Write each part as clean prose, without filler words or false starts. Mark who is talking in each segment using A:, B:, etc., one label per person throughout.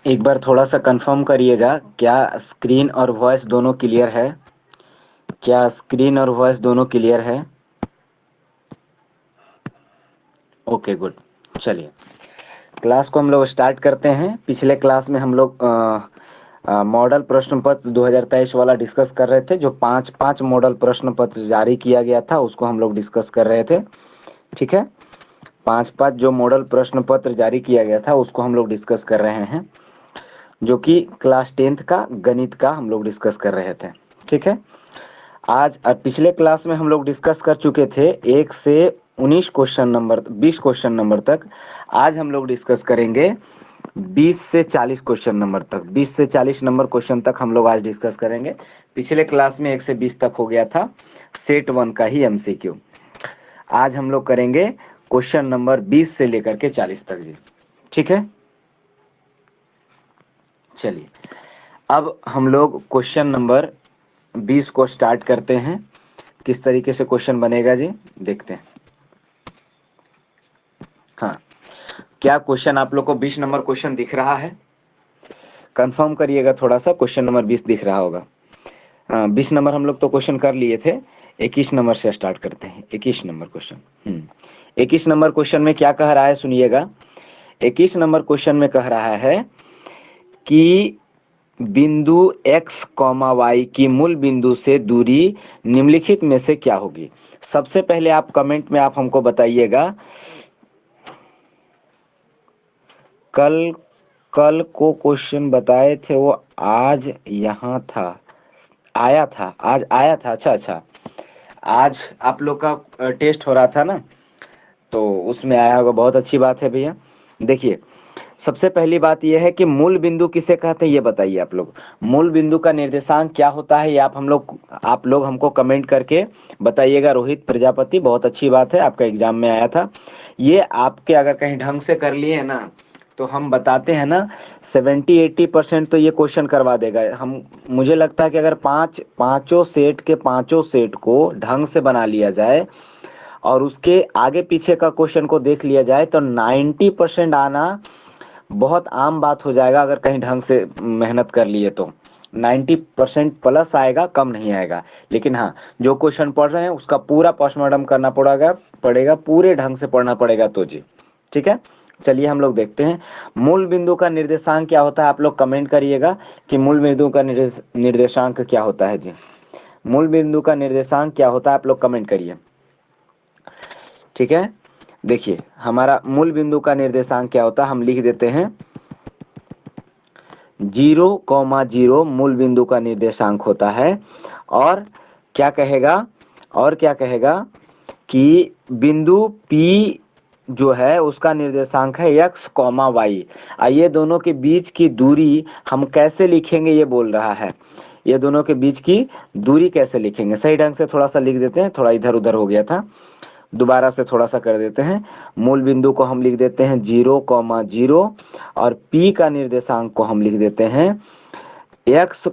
A: एक बार थोड़ा सा कंफर्म करिएगा, क्या स्क्रीन और वॉइस दोनों क्लियर है? क्या स्क्रीन और वॉइस दोनों क्लियर है? Okay good. चलिए क्लास को हम लोग स्टार्ट करते हैं। पिछले क्लास में हम लोग मॉडल प्रश्न पत्र 2023 वाला डिस्कस कर रहे थे। जो पांच पांच मॉडल प्रश्न पत्र जारी किया गया था उसको हम लोग डिस्कस कर रहे थे। ठीक है, पांच पांच जो मॉडल प्रश्न पत्र जारी किया गया था उसको हम लोग डिस्कस कर रहे हैं, जो कि क्लास 10th का गणित का हम लोग डिस्कस कर रहे थे। ठीक है, आज पिछले क्लास में हम लोग डिस्कस कर चुके थे 1 से 19 क्वेश्चन नंबर 20 क्वेश्चन नंबर तक। आज हम लोग डिस्कस करेंगे 20 से 40 क्वेश्चन नंबर तक। 20 से 40 नंबर क्वेश्चन तक हम लोग आज डिस्कस करेंगे। पिछले क्लास में 1 से 20 तक हो गया था सेट 1 का ही एमसीक्यू। आज हम लोग करेंगे क्वेश्चन नंबर 20 से लेकर के 40 तक जी। ठीक है, चलिए अब हम लोग क्वेश्चन नंबर 20 को स्टार्ट करते हैं। किस तरीके से क्वेश्चन बनेगा जी, देखते हैं। हाँ, क्या क्वेश्चन आप लोग को 20 नंबर क्वेश्चन दिख रहा है? कंफर्म करिएगा थोड़ा सा, क्वेश्चन नंबर 20 दिख रहा होगा। 20 नंबर हम लोग तो क्वेश्चन कर लिए थे। 21 नंबर से स्टार्ट करते हैं। 21 नंबर क्वेश्चन 21 नंबर क्वेश्चन में क्या कह रहा है सुनिएगा। 21 नंबर क्वेश्चन में कह रहा है कि बिंदु x, y की मूल बिंदु से दूरी निम्नलिखित में से क्या होगी? सबसे पहले आप कमेंट में आप हमको बताइएगा, कल कल को क्वेश्चन बताए थे वो आज यहाँ था, आया था, आज आया था। अच्छा अच्छा, आज आप लोग का टेस्ट हो रहा था ना, तो उसमें आया होगा। बहुत अच्छी बात है भैया। देखिए, सबसे पहली बात यह है कि मूल बिंदु किसे कहते हैं ये बताइए आप लोग। मूल बिंदु का निर्देशांक क्या होता है ये आप लोग हमको कमेंट करके बताइएगा। रोहित प्रजापति, बहुत अच्छी बात है, आपका एग्जाम में आया था। ये आपके अगर कहीं ढंग से कर लिए है ना, तो हम बताते हैं ना 70-80% तो ये क्वेश्चन करवा देगा। हम मुझे लगता है कि अगर पांचों सेट के पांचों सेट को ढंग से बना लिया जाए और उसके आगे पीछे का क्वेश्चन को देख लिया जाए तो 90% आना बहुत आम बात हो जाएगा। अगर कहीं ढंग से मेहनत कर लिए तो 90% प्लस आएगा, कम नहीं आएगा। लेकिन हाँ, जो क्वेश्चन पढ़ रहे हैं उसका पूरा पोस्टमार्टम करना पड़ेगा, पूरे ढंग से पढ़ना पड़ेगा तो जी। ठीक है, चलिए हम लोग देखते हैं मूल बिंदु का निर्देशांक क्या होता है। आप लोग कमेंट करिएगा कि मूल बिंदु का निर्देशांक क्या होता है जी। मूल बिंदु का निर्देशांक क्या होता है, आप लोग कमेंट करिए। ठीक है, देखिए हमारा मूल बिंदु का निर्देशांक क्या होता है, हम लिख देते हैं 0,0 मूल बिंदु का निर्देशांक होता है। और क्या कहेगा कि बिंदु P जो है उसका निर्देशांक है x, y। ये दोनों के बीच की दूरी हम कैसे लिखेंगे ये बोल रहा है। ये दोनों के बीच की दूरी कैसे लिखेंगे, सही ढंग से थोड़ा सा लिख देते हैं, थोड़ा इधर उधर हो गया था, दोबारा से थोड़ा सा कर देते हैं। मूल बिंदु को हम लिख देते हैं 0,0 और P का निर्देशांक को हम लिख देते हैं x,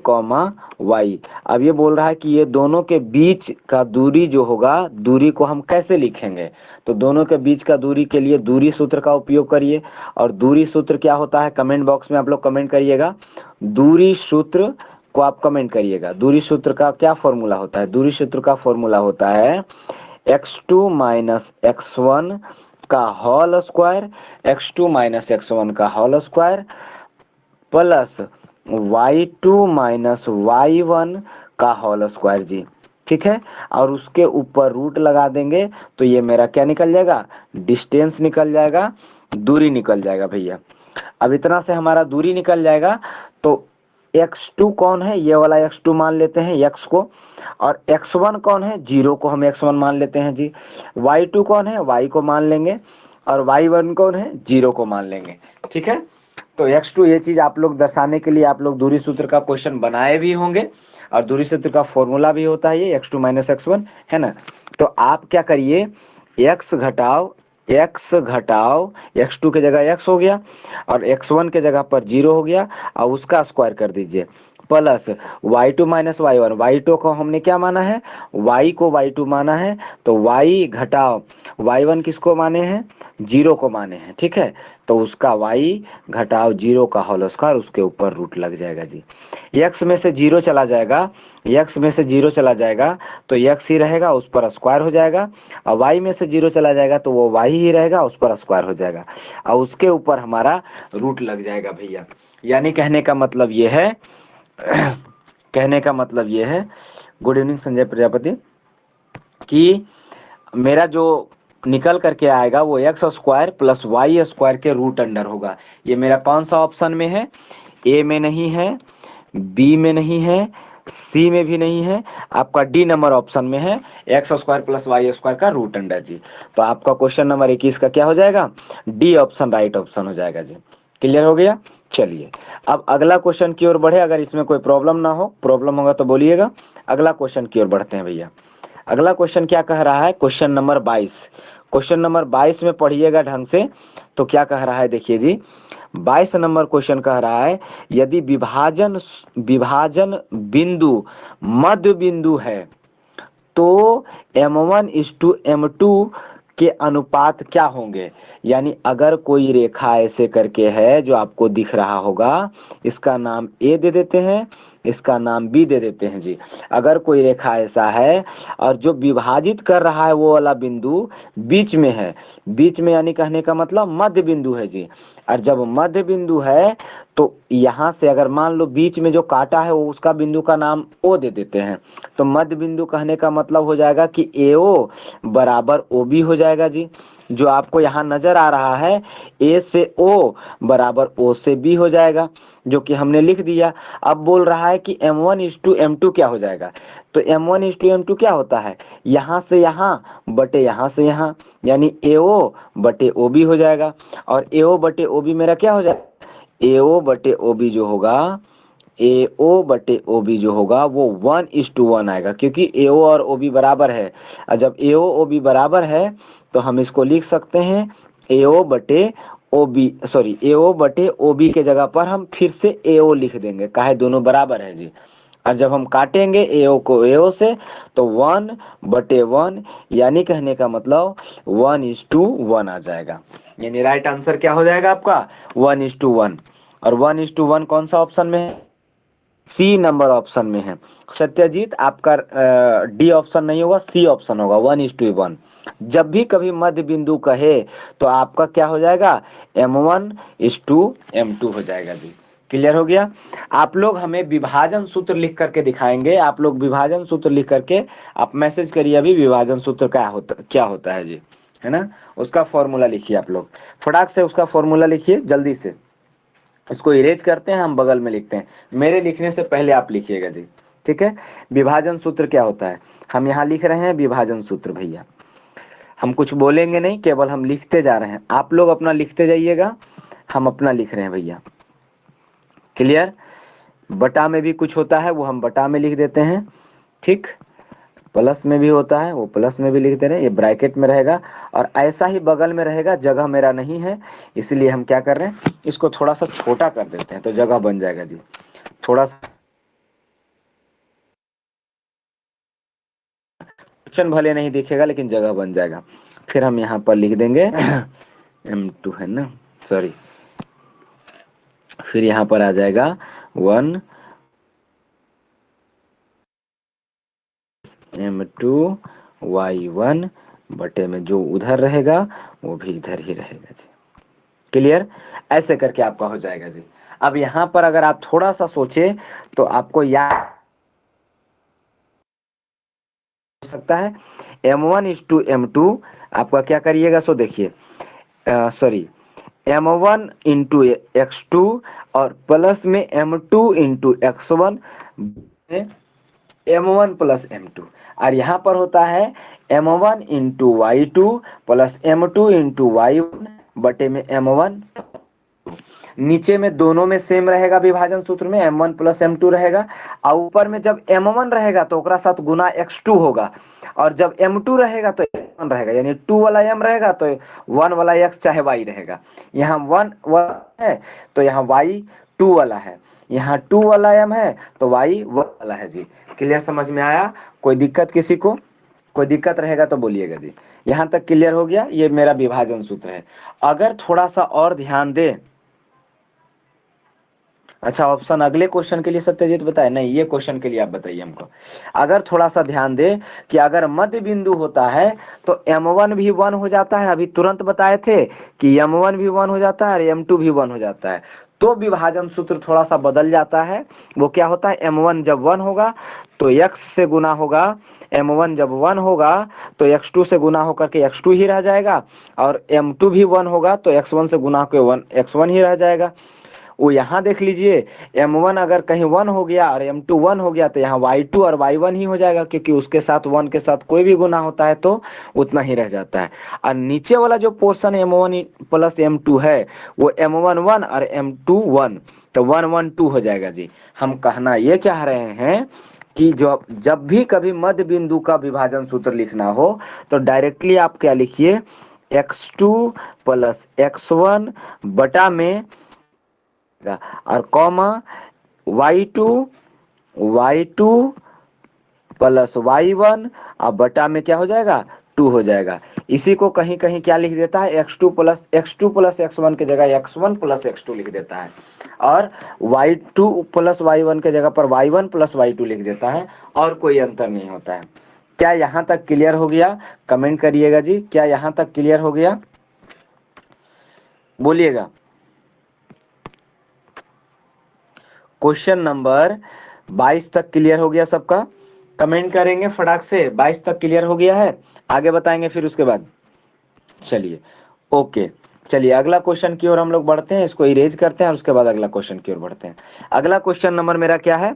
A: y। अब ये बोल रहा है कि ये दोनों के बीच का दूरी जो होगा, दूरी को हम कैसे लिखेंगे। तो दोनों के बीच का दूरी के लिए दूरी सूत्र का उपयोग करिए। और दूरी सूत्र क्या होता है, कमेंट बॉक्स में आप लोग कमेंट करिएगा। दूरी सूत्र को आप कमेंट करिएगा। दूरी सूत्र का क्या फॉर्मूला होता है? दूरी सूत्र का फॉर्मूला होता है x2 माइनस x1 का whole square, x2 minus x1 का whole square plus y2 minus y1 का होल स्क्वायर जी। ठीक है, और उसके ऊपर रूट लगा देंगे तो ये मेरा क्या निकल जाएगा, डिस्टेंस निकल जाएगा, दूरी निकल जाएगा भैया। अब इतना से हमारा दूरी निकल जाएगा तो x2 कौन है, ये वाला x2 मान लेते हैं x को, और x1 कौन है, 0 को हम x1 मान लेते हैं जी। y2 कौन है, y को मान लेंगे, और y1 कौन है, 0 को मान लेंगे। ठीक है, तो x2 ये चीज आप लोग दर्शाने के लिए आप लोग दूरी सूत्र का क्वेश्चन बनाए भी होंगे, और दूरी सूत्र का फॉर्मूला भी होता है ये x2 माइनस x1, है ना। तो आप क्या करिए, x घटाओ x2 के जगह x हो गया और x1 के जगह पर 0 हो गया और उसका स्क्वायर कर दीजिए, plus y2 minus y1, y2 को हमने क्या माना है, y को y2 माना है, तो y घटाओ y1 किसको माने हैं, 0 को माने हैं, ठीक है। तो उसका y घटाओ 0 का होल स्क्वायर, उसके ऊपर रूट लग जाएगा जी। x में से 0 चला जाएगा, x में से 0 चला जाएगा तो x ही रहेगा, उस पर स्क्वायर हो जाएगा, और y में से 0 चला जाएगा तो वो y ही रहेगा, उस पर स्क्वायर हो जाएगा, और उसके ऊपर हमारा रूट लग जाएगा भैया। यानी कहने का मतलब ये है कहने का मतलब ये है, गुड इवनिंग संजय प्रजापति, कि मेरा जो निकल करके आएगा वो x square plus y square के रूट अंडर होगा। ये मेरा कौन सा ऑप्शन में है, ए में नहीं है, बी में नहीं है, सी में भी नहीं है, आपका डी नंबर ऑप्शन में है, x square plus y square का रूट अंडर जी। तो आपका क्वेश्चन नंबर 21 का क्या हो जाएगा, डी ऑप्शन राइट ऑप्शन हो जाएगा जी। क्लियर हो गया। चलिए अब अगला क्वेश्चन की ओर बढ़े, अगर इसमें कोई प्रॉब्लम ना हो, प्रॉब्लम होगा तो बोलिएगा। अगला क्वेश्चन की ओर बढ़ते हैं भैया। अगला क्वेश्चन क्या कह रहा है, क्वेश्चन नंबर 22। क्वेश्चन नंबर 22 में पढ़िएगा ढंग से, तो क्या कह रहा है देखिए जी। 22 नंबर क्वेश्चन कह रहा है, यदि विभाजन विभाजन बिंदु मध्य बिंदु है तो m1:m2 के अनुपात क्या होंगे। यानी अगर कोई रेखा ऐसे करके है जो आपको दिख रहा होगा, इसका नाम ए दे देते हैं, इसका नाम बी दे देते हैं जी। अगर कोई रेखा ऐसा है और जो विभाजित कर रहा है वो वाला बिंदु बीच में है, बीच में यानी कहने का मतलब मध्य बिंदु है जी। और जब मध्य बिंदु है तो यहाँ से अगर मान लो बीच में जो काटा है वो उसका बिंदु का नाम ओ दे देते हैं, तो मध्य बिंदु कहने का मतलब हो जाएगा कि एओ बराबर ओ बी हो जाएगा जी। जो आपको यहाँ नजर आ रहा है ए से ओ बराबर ओ से बी हो जाएगा, जो कि हमने लिख दिया। अब बोल रहा है कि m1:m2 क्या हो जाएगा, तो m1:m2 क्या होता है, यहाँ से यहाँ बटे यहाँ से यहाँ, यानी एओ बटे ओ बी हो जाएगा। और एओ बटे ओ बी मेरा क्या हो जाएगा, एओ बटे ओ बी जो होगा, एओ बटे ओ बी जो होगा वो 1:1 आएगा, क्योंकि एओ और ओ बी बराबर है। और जब एओ ओ बी बराबर है तो हम इसको लिख सकते हैं एओ बटे ओ बी, सॉरी एओ बटे ओ बी के जगह पर हम फिर से एओ लिख देंगे, काहे दोनों बराबर है जी। और जब हम काटेंगे एओ को एओ से तो 1/1, यानी कहने का मतलब 1:1 आ जाएगा। यानी राइट आंसर क्या हो जाएगा आपका, 1:1। और 1:1 कौन सा ऑप्शन में है, सी नंबर ऑप्शन में है। सत्यजीत आपका डी ऑप्शन नहीं होगा, सी ऑप्शन होगा, 1:1। जब भी कभी मध्य बिंदु कहे तो आपका क्या हो जाएगा, m1:m2 हो जाएगा जी। क्लियर हो गया। आप लोग हमें विभाजन सूत्र लिख करके दिखाएंगे, आप लोग विभाजन सूत्र लिख करके आप मैसेज करिए अभी, विभाजन सूत्र क्या होता है जी, है ना। उसका फॉर्मूला लिखिए आप लोग, फटाक से उसका फॉर्मूला लिखिए जल्दी से। इसको इरेज करते हैं, हम बगल में लिखते हैं, मेरे लिखने से पहले आप लिखिएगा जी, ठीक है। विभाजन सूत्र क्या होता है, हम यहाँ लिख रहे हैं विभाजन सूत्र भैया। हम कुछ बोलेंगे नहीं, केवल हम लिखते जा रहे हैं, आप लोग अपना लिखते जाइएगा, हम अपना लिख रहे हैं भैया। क्लियर। बटा में भी कुछ होता है वो हम बटा में लिख देते हैं, ठीक। प्लस में भी होता है वो प्लस में भी लिख दे रहे हैं, ये ब्रैकेट में रहेगा। और ऐसा ही बगल में रहेगा, जगह मेरा नहीं है इसलिए हम क्या कर रहे हैं, इसको थोड़ा सा छोटा कर देते हैं तो जगह बन जाएगा जी। थोड़ा सा क्वेश्चन भले नहीं दिखेगा लेकिन जगह बन जाएगा। फिर हम यहाँ पर लिख देंगे m2 है ना, सॉरी, फिर यहाँ पर आ जाएगा 1m2y1 बटे में जो उधर रहेगा वो भी इधर ही रहेगा जी। क्लियर। ऐसे करके आपका हो जाएगा जी। अब यहाँ पर अगर आप थोड़ा सा सोचे तो आपको याद हो सकता है, m1:m2 आपका क्या करिएगा, सो देखिए, सॉरी m1:x2 और प्लस में m2:x1 m1+m2। और यहाँ पर होता है m1:y2 प्लस m2:y1 बटे में m1। नीचे में दोनों में सेम रहेगा, विभाजन सूत्र में m1+m2 रहेगा, और ऊपर में जब m1 रहेगा तो ओकरा साथ गुना x2 होगा, और जब m2 रहेगा तो m1 रहेगा, यानी 2 वाला m रहेगा तो 1 वाला x चाहे y रहेगा। यहाँ 1 है तो यहाँ y 2 वाला है, यहाँ 2 वाला m है तो y 1 वाला है जी। क्लियर, समझ में आया? कोई दिक्कत किसी को? कोई दिक्कत रहेगा तो बोलिएगा जी। यहाँ तक क्लियर हो गया? ये मेरा विभाजन सूत्र है। अगर थोड़ा सा और ध्यान दे, अच्छा ऑप्शन अगले क्वेश्चन के लिए सत्यजीत बताए? नहीं, ये क्वेश्चन के लिए आप बताइए हमको। अगर थोड़ा सा ध्यान दे कि अगर मध्य बिंदु होता है तो m1 भी 1 हो जाता है, अभी तुरंत बताए थे कि m1 भी 1 हो जाता है और m2 भी 1 हो जाता है। तो विभाजन सूत्र थोड़ा सा बदल जाता है। वो क्या होता है, m1 जब 1 होगा तो x से गुना होगा, m1 जब 1 होगा तो x2 से गुना होकर के x2 ही रह जाएगा, और m2 भी 1 होगा तो x1 से गुना होकर x1 ही रह जाएगा। वो यहाँ देख लीजिए, m1 अगर कहीं 1 हो गया और m2 1 हो गया तो यहाँ y2 और y1 ही हो जाएगा, क्योंकि उसके साथ 1 के साथ कोई भी गुना होता है तो उतना ही रह जाता है। और नीचे वाला जो पोर्शन m1 प्लस m2 है वो m1 1 और m2 1, तो 1 1 2 हो जाएगा जी। हम कहना ये चाह रहे हैं कि जब भी कभी मध्य बिंदु का विभाजन सूत्र लिखना हो तो डायरेक्टली आप क्या लिखिए, x2 प्लस x1 बटा में और कॉमा y2 प्लस y1 और बटा में क्या हो जाएगा, 2 हो जाएगा। इसी को कहीं कहीं क्या लिख देता है, x2 प्लस x1 की जगह x1 प्लस x2 लिख देता है, और y2 प्लस y1 के जगह पर y1 प्लस y2 लिख देता है, और कोई अंतर नहीं होता है। क्या यहाँ तक क्लियर हो गया? कमेंट करिएगा जी, क्या यहाँ तक क्लियर हो गया? बोलिएगा। क्वेश्चन नंबर 22 तक क्लियर हो गया सबका? कमेंट करेंगे फटाक से। 22 तक क्लियर हो गया है? आगे बताएंगे फिर उसके बाद। चलिए ओके, चलिए अगला क्वेश्चन की ओर हम लोग बढ़ते हैं, इसको इरेज करते हैं और उसके बाद अगला क्वेश्चन की ओर बढ़ते हैं। अगला क्वेश्चन नंबर मेरा क्या है,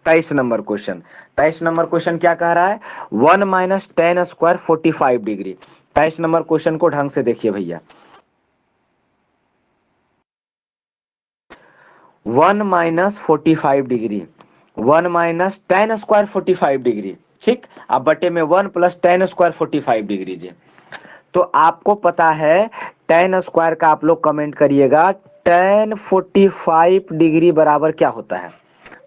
A: 23 नंबर क्वेश्चन। 23 नंबर क्वेश्चन क्या कह रहा है, 1 minus ten square 45 degree. 23 number question को ढंग से देखिए भैया। 1 minus 45 degree, 1 minus ten square 45 degree, ठीक। अब बटे में 1 प्लस टेन स्क्वायर 45 डिग्री जी। तो आपको पता है टेन स्क्वायर का, आप लोग कमेंट करिएगा, टेन 45 डिग्री बराबर क्या होता है?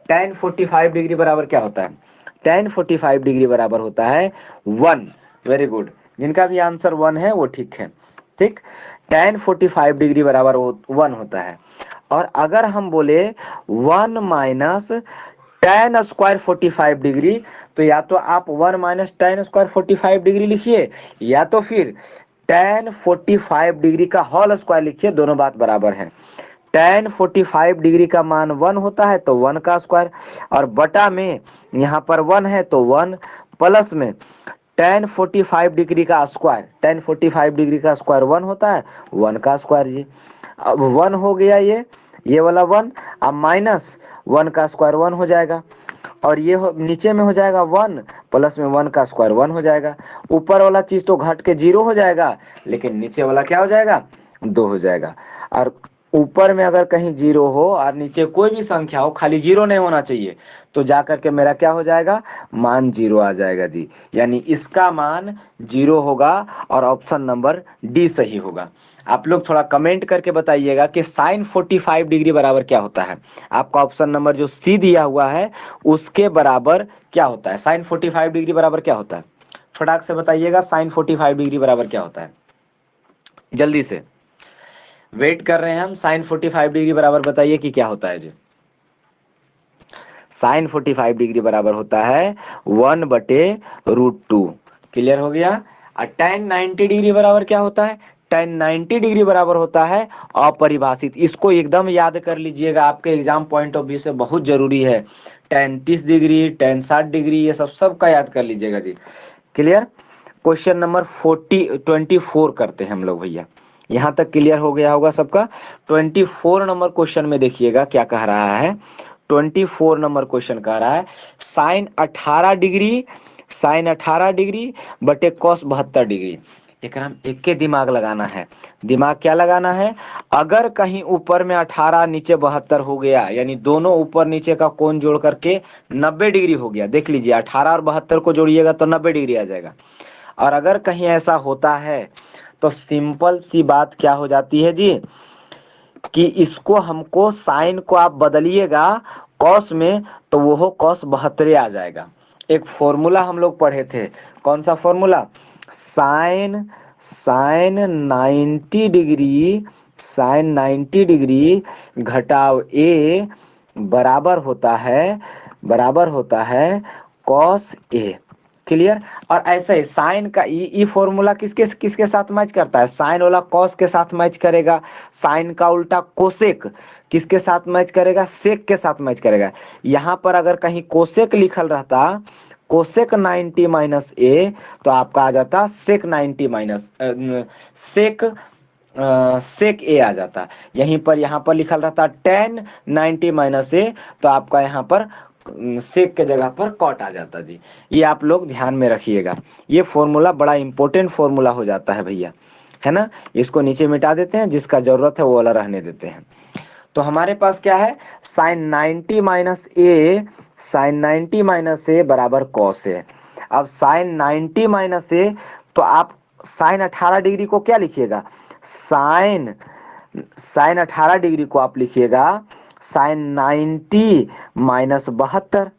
A: टेन 45 डिग्री बराबर क्या होता है? टेन 45 डिग्री बराबर होता है 1। वेरी गुड, जिनका भी आंसर 1 है वो ठीक है, ठीक। टेन 45 डिग्री बराबर 1 होता है। और अगर हम बोले 1 माइनस टेन स्क्वायर 45 डिग्री, तो या तो आप 1 माइनस टेन स्क्वायर 45 डिग्री लिखिए, या तो फिर टेन 45 डिग्री का होल स्क्वायर लिखिए, दोनों बात बराबर है। टेन 45 डिग्री का मान 1 होता है तो 1 का स्क्वायर, और बटा में यहाँ पर 1 है तो 1, प्लस में टेन 45 डिग्री का स्क्वायर, टेन 45 डिग्री का स्क्वायर 1 होता है, 1 का स्क्वायर जी। अब 1 हो गया ये वाला 1, अब माइनस 1 का स्क्वायर 1 हो जाएगा, और ये नीचे में हो जाएगा 1, प्लस में 1 का स्क्वायर 1 हो जाएगा। ऊपर वाला चीज तो घट के 0 हो जाएगा, लेकिन नीचे वाला क्या हो जाएगा, 2 हो जाएगा। और ऊपर में अगर कहीं 0 हो और नीचे कोई भी संख्या हो, खाली 0 नहीं होना चाहिए, तो जाकर के मेरा क्या हो जाएगा, मान 0 आ जाएगा जी। यानी इसका मान 0 होगा और ऑप्शन नंबर डी सही होगा। आप लोग थोड़ा कमेंट करके बताइएगा कि साइन 45 डिग्री बराबर क्या होता है। आपका ऑप्शन नंबर जो सी दिया हुआ है उसके बराबर क्या होता है, साइन 45 डिग्री बराबर क्या होता है? फटाक से बताइएगा, साइन 45 डिग्री बराबर क्या होता है? जल्दी से वेट कर रहे हैं हम। साइन 45 डिग्री बराबर बताइए कि क्या होता है जी। साइन 45 डिग्री बराबर होता है 1/√2। क्लियर हो गया? और टेन 90 डिग्री बराबर क्या होता है? टेन 90 डिग्री बराबर होता है अपरिभाषित। इसको एकदम याद कर लीजिएगा, आपके एग्जाम पॉइंट ऑफ व्यू से बहुत जरूरी है। टेन 30 डिग्री, टेन 60 डिग्री, ये सबका याद कर लीजिएगा जी। क्लियर? क्वेश्चन नंबर 24 करते हैं हम लोग भैया। यहां तक क्लियर हो गया होगा सबका? 24 नंबर क्वेश्चन में देखिएगा क्या कह रहा है। 24 नंबर क्वेश्चन कह रहा है साइन 18 डिग्री, साइन 18 डिग्री बटे कॉस 72 डिग्री। एक के दिमाग लगाना है। दिमाग क्या लगाना है, अगर कहीं ऊपर में 18 नीचे 72 हो गया, यानी दोनों ऊपर नीचे का कोण जोड़ करके 90 डिग्री हो गया। देख लीजिए 18 और 72 को जोड़िएगा तो 90 डिग्री आ जाएगा। और अगर कहीं ऐसा होता है तो सिंपल सी बात क्या हो जाती है जी, कि इसको हमको साइन को आप बदलिएगा कॉस में तो वो हो cos 72 आ जाएगा। एक फॉर्मूला हम लोग पढ़े थे, कौन सा formula? Sine sine 90 degree, sine 90 degree घटाव ए बराबर होता है कॉस ए। क्लियर? और ऐसे ही साइन का ई फॉर्मूला किसके किसके साथ मैच करता है? साइन वाला कॉस के साथ मैच करेगा, साइन का उल्टा कोसेक किसके साथ मैच करेगा? सेक के साथ मैच करेगा। यहाँ पर अगर कहीं कोसेक लिखल रहता, कोसेक 90 माइनस ए, तो आपका आ जाता सेक 90 माइनस सेक सेक ए आ जाता। यहीं पर यहाँ पर लिखल रहता tan 90 माइनस ए, तो आपका यहाँ पर सेक के जगह पर कॉट आ जाता जी। ये आप लोग ध्यान में रखिएगा, ये फॉर्मूला बड़ा इंपॉर्टेंट फॉर्मूला हो जाता है भैया, है ना। इसको नीचे मिटा देते हैं, जिसका जरूरत है वो वाला रहने देते हैं। तो हमारे पास क्या है? साइन 90 माइनस ए, साइन 90 माइनस ए बराबर कॉस है। अब साइन 90 माइनस ए, तो आप साइन 18 डिग्री को क्या लिखिएगा? साइन साइन 18 डिग्री को आप लिखिएगा साइन 90 माइनस 72।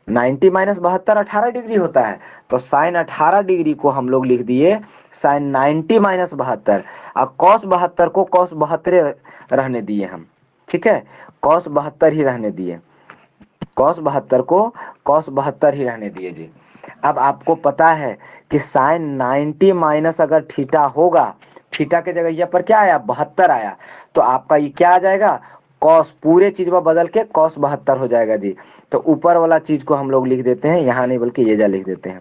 A: 90 माइनस 72 18 डिग्री होता है, तो साइन 18 डिग्री को हम लोग लिख दिए साइन 90 माइनस 72। और कॉस 72 को कॉस 72 रहने दिए हम, ठीक है, कॉस 72 ही रहने दिए, कॉस 72 को कॉस 72 ही रहने दिए जी। अब आपको पता है कि साइन 90 माइनस अगर थीटा होगा, थीटा के जगह यहाँ पर क्या आया? 72 आया, तो आपका ये क्या आ जाएगा? कॉस, पूरे चीज में बदल के कॉस 72 हो जाएगा जी। तो ऊपर वाला चीज को हम लोग लिख देते हैं, यहाँ नहीं बल्कि ये जा लिख देते हैं।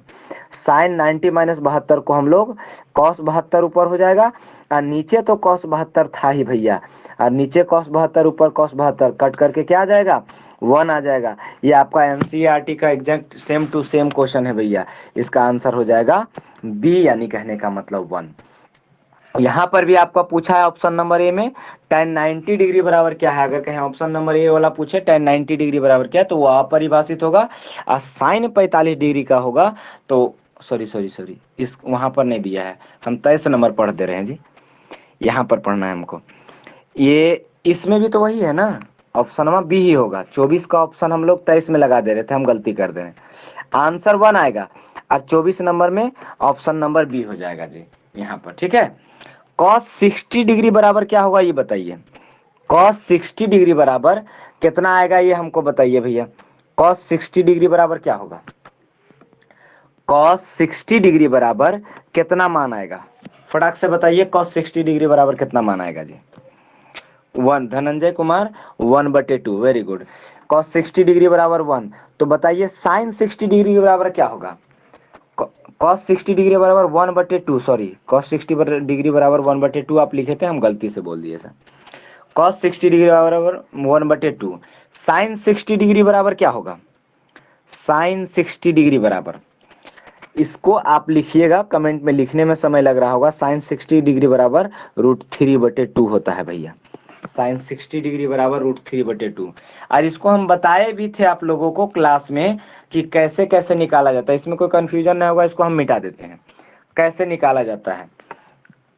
A: साइन 90 माइनस 72 को हम लोग कॉस 72 ऊपर हो जाएगा, और नीचे तो कॉस 72 था ही भैया, और नीचे कॉस 72 ऊपर कॉस 72 कट करके क्या आ जाएगा? 1 आ जाएगा। ये आपका एनसीईआरटी का exact same to same question है भैया, इसका आंसर हो जाएगा बी, यानी कहने का मतलब 1। यहाँ पर भी आपका पूछा है ऑप्शन नंबर ए में tan 90 डिग्री बराबर क्या है। अगर कहीं ऑप्शन नंबर ए वाला पूछे tan 90 डिग्री बराबर क्या है, तो वो अपरिभाषित होगा। और साइन 45 डिग्री का होगा तो सॉरी इस वहां पर नहीं दिया है, हम 23 नंबर पढ़ दे रहे हैं जी, यहाँ पर पढ़ना है हमको। ये इसमें भी तो वही है ना, ऑप्शन नंबर बी ही होगा। 24 का ऑप्शन हम लोग 23 में लगा दे रहे थे, हम गलती कर दे रहे हैं। आंसर 1 आएगा और 24 नंबर में ऑप्शन नंबर बी हो जाएगा जी यहाँ पर, ठीक है। cos 60 डिग्री बराबर क्या होगा ये बताइए? cos 60 डिग्री बराबर कितना आएगा ये हमको बताइए भैया। cos 60 डिग्री बराबर क्या होगा? cos 60 डिग्री बराबर कितना मान आएगा? फटाक से बताइए, cos 60 डिग्री बराबर कितना मान आएगा जी? 1। Dhananjay Kumar 1/2, very good. cos 60 degree बराबर 1, तो बताइए साइन 60 डिग्री के बराबर क्या होगा? cos 60 डिग्री बराबर 1/2, सॉरी cos 60 डिग्री बराबर 1/2 आप लिखे थे, हम गलती से बोल दिए सर। cos 60 डिग्री बराबर 1/2, साइन 60 डिग्री बराबर क्या होगा? साइन 60 डिग्री बराबर, इसको आप लिखिएगा, कमेंट में लिखने में समय लग रहा होगा। साइन 60 डिग्री बराबर √3/2 होता है भैया, साइन 60 डिग्री बराबर √3/2। और इसको हम बताए भी थे आप लोगों को क्लास में कि कैसे कैसे निकाला जाता है, इसमें कोई कंफ्यूजन नहीं होगा। इसको हम मिटा देते हैं, कैसे निकाला जाता है।